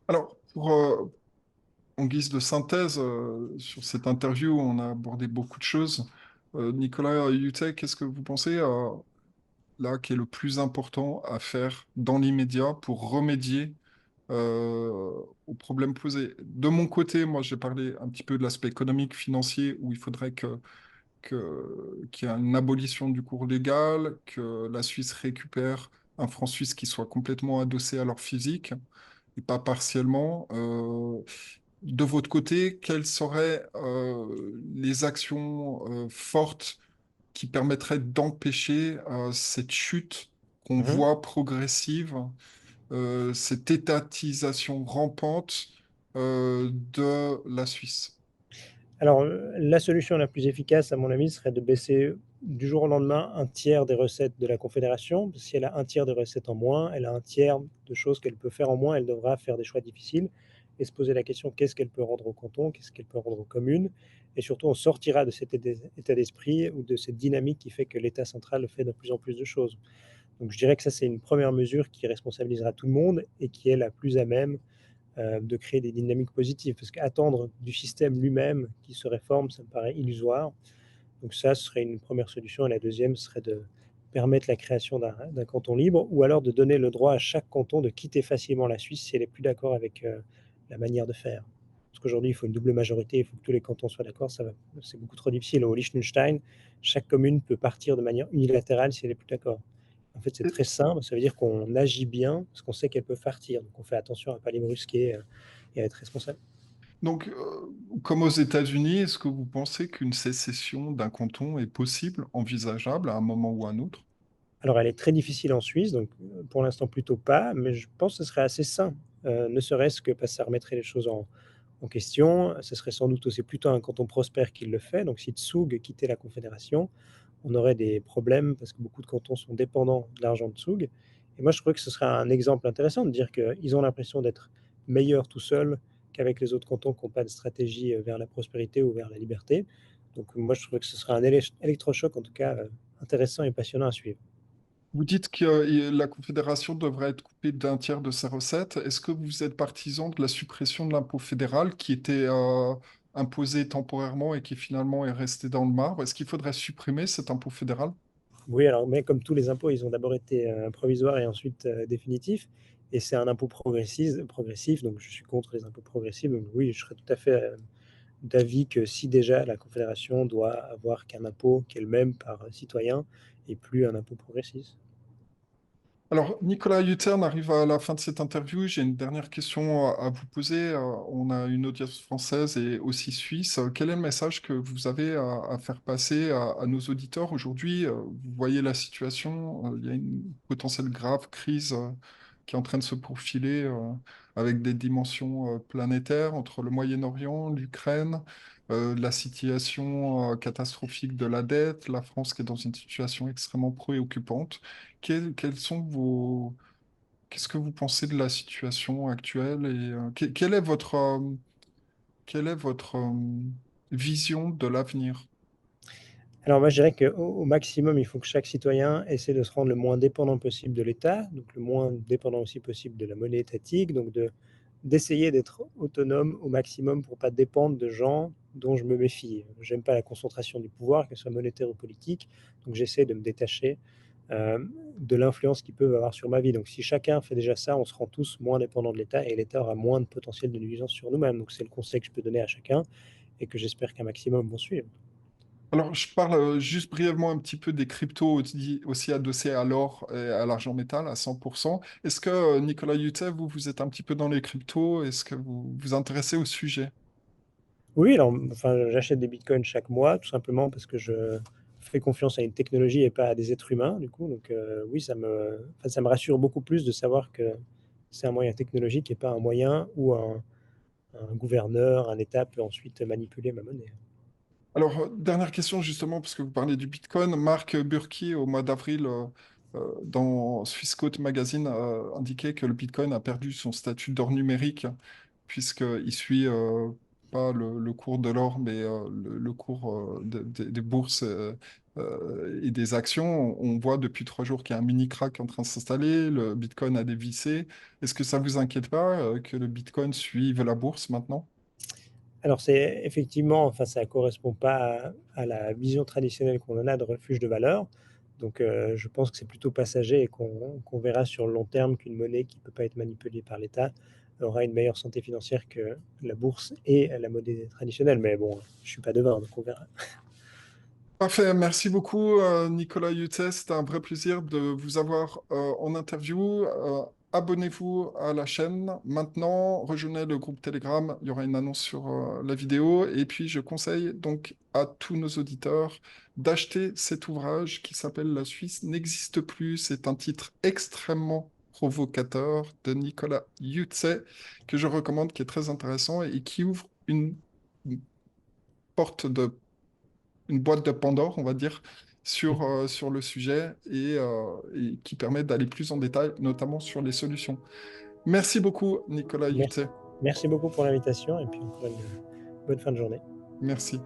Speaker 1: Alors, en guise de synthèse, sur cette interview, on a abordé beaucoup de choses. Nicolas Hutet, qu'est-ce que vous pensez là qui est le plus important à faire dans l'immédiat pour remédier aux problèmes posés? De mon côté, moi, j'ai parlé un petit peu de l'aspect économique, financier, où il faudrait qu'il y ait une abolition du cours légal, que la Suisse récupère un franc suisse qui soit complètement adossé à leur physique et pas partiellement. De votre côté, quelles seraient les actions fortes qui permettraient d'empêcher cette chute qu'on
Speaker 2: Mhm.
Speaker 1: voit progressive, cette étatisation rampante de la Suisse?
Speaker 2: Alors, la solution la plus efficace, à mon avis, serait de baisser du jour au lendemain un tiers des recettes de la Confédération. Si elle a un tiers des recettes en moins, elle a un tiers de choses qu'elle peut faire en moins. Elle devra faire des choix difficiles et se poser la question qu'est-ce qu'elle peut rendre au canton, qu'est-ce qu'elle peut rendre aux communes. Et surtout, on sortira de cet état d'esprit ou de cette dynamique qui fait que l'État central fait de plus en plus de choses. Donc, je dirais que ça, c'est une première mesure qui responsabilisera tout le monde et qui est la plus à même de créer des dynamiques positives. Parce qu'attendre du système lui-même qui se réforme, ça me paraît illusoire. Donc ça, ce serait une première solution. Et la deuxième serait de permettre la création d'un canton libre, ou alors de donner le droit à chaque canton de quitter facilement la Suisse si elle n'est plus d'accord avec la manière de faire. Parce qu'aujourd'hui, il faut une double majorité, il faut que tous les cantons soient d'accord, c'est beaucoup trop difficile. Au Liechtenstein, chaque commune peut partir de manière unilatérale si elle n'est plus d'accord. En fait, c'est
Speaker 1: Et
Speaker 2: très simple, ça veut dire qu'on agit bien parce qu'on sait qu'elle peut partir. Donc on fait attention à ne pas les brusquer et à être responsable.
Speaker 1: donc, comme aux États-Unis, est-ce que vous pensez qu'une sécession d'un canton est possible, envisageable à un moment ou à un autre?
Speaker 2: Alors elle est très difficile en Suisse, donc pour l'instant plutôt pas, mais je pense que ce serait assez sain, ne serait-ce que parce que ça remettrait les choses en question. Ce serait sans doute aussi plutôt un canton prospère qui le fait. Donc si Zug quittait la Confédération, on aurait des problèmes parce que beaucoup de cantons sont dépendants de l'argent de Zug. Et moi, je trouvais que ce serait un exemple intéressant de dire qu'ils ont l'impression d'être meilleurs tout seuls qu'avec les autres cantons qui n'ont pas de stratégie vers la prospérité ou vers la liberté. Donc moi, je trouvais que ce serait un électrochoc, en tout cas, intéressant et passionnant à suivre.
Speaker 1: Vous dites que la Confédération devrait être coupée d'un tiers de ses recettes. Est-ce que vous êtes partisan de la suppression de l'impôt fédéral qui était imposé temporairement et qui finalement est resté dans le marbre? Est-ce qu'il faudrait supprimer cet impôt fédéral?
Speaker 2: Oui, alors, mais comme tous les impôts, ils ont d'abord été provisoires et ensuite définitifs. Et c'est un impôt progressif, donc je suis contre les impôts progressifs. Donc oui, je serais tout à fait d'avis que si déjà la Confédération doit avoir qu'un impôt qui est le même par citoyen et plus un impôt progressiste.
Speaker 1: Alors, Nicolas Huttern arrive à la fin de cette interview. J'ai une dernière question à vous poser. On a une audience française et aussi suisse. Quel est le message que vous avez à faire passer à nos auditeurs aujourd'hui? Vous voyez la situation, il y a une potentielle grave crise qui est en train de se profiler avec des dimensions planétaires entre le Moyen-Orient, l'Ukraine, la situation catastrophique de la dette, la France qui est dans une situation extrêmement préoccupante. Quels sont qu'est-ce que vous pensez de la situation actuelle et quelle est votre vision de l'avenir?
Speaker 2: Alors moi, je dirais qu'au maximum, il faut que chaque citoyen essaie de se rendre le moins dépendant possible de l'État, donc le moins dépendant aussi possible de la monnaie étatique, donc d'essayer d'être autonome au maximum pour pas dépendre de gens dont je me méfie. J'aime pas la concentration du pouvoir, qu'elle soit monétaire ou politique, donc j'essaie de me détacher de l'influence qu'ils peuvent avoir sur ma vie. Donc si chacun fait déjà ça, on se rend tous moins dépendants de l'État et l'État aura moins de potentiel de nuisance sur nous-mêmes. Donc c'est le conseil que je peux donner à chacun et que j'espère qu'un maximum vont suivre.
Speaker 1: Alors, je parle juste brièvement un petit peu des cryptos aussi adossés à l'or et à l'argent métal à 100%. Est-ce que, Nicolas Hutet, vous êtes un petit peu dans les cryptos? Est-ce que vous vous intéressez au sujet?
Speaker 2: Oui, alors, enfin, j'achète des bitcoins chaque mois, tout simplement parce que je fais confiance à une technologie et pas à des êtres humains, du coup. Donc, oui, enfin, ça me rassure beaucoup plus de savoir que c'est un moyen technologique et pas un moyen où un gouverneur, un État peut ensuite manipuler ma monnaie.
Speaker 1: Alors, dernière question justement, parce que vous parlez du Bitcoin. Marc Burki, au mois d'avril, dans Swissquote Magazine, a indiqué que le Bitcoin a perdu son statut d'or numérique, puisqu'il suit pas le cours de l'or, mais le cours des bourses et des actions. On voit depuis 3 jours qu'il y a un mini crack en train de s'installer, le Bitcoin a dévissé. Est-ce que ça vous inquiète pas que le Bitcoin suive la bourse maintenant?
Speaker 2: Alors, c'est effectivement, enfin, ça correspond pas à la vision traditionnelle qu'on en a de refuge de valeur. Donc, je pense que c'est plutôt passager et qu'on verra sur le long terme qu'une monnaie qui ne peut pas être manipulée par l'État aura une meilleure santé financière que la bourse et la monnaie traditionnelle. Mais bon, je suis pas devin, donc on verra.
Speaker 1: Parfait, merci beaucoup Nicolas Hutet, c'était un vrai plaisir de vous avoir en interview. Abonnez-vous à la chaîne maintenant, rejoignez le groupe Telegram, il y aura une annonce sur la vidéo et puis je conseille donc à tous nos auditeurs d'acheter cet ouvrage qui s'appelle La Suisse n'existe plus. C'est un titre extrêmement provocateur de Nicolas Hutet que je recommande, qui est très intéressant et qui ouvre une porte une boîte de Pandore, on va dire, sur le sujet et qui permet d'aller plus en détail, notamment sur les solutions. Merci beaucoup, Nicolas
Speaker 2: Merci,
Speaker 1: Hutet.
Speaker 2: merci beaucoup pour l'invitation et puis encore une bonne fin de journée.
Speaker 1: Merci.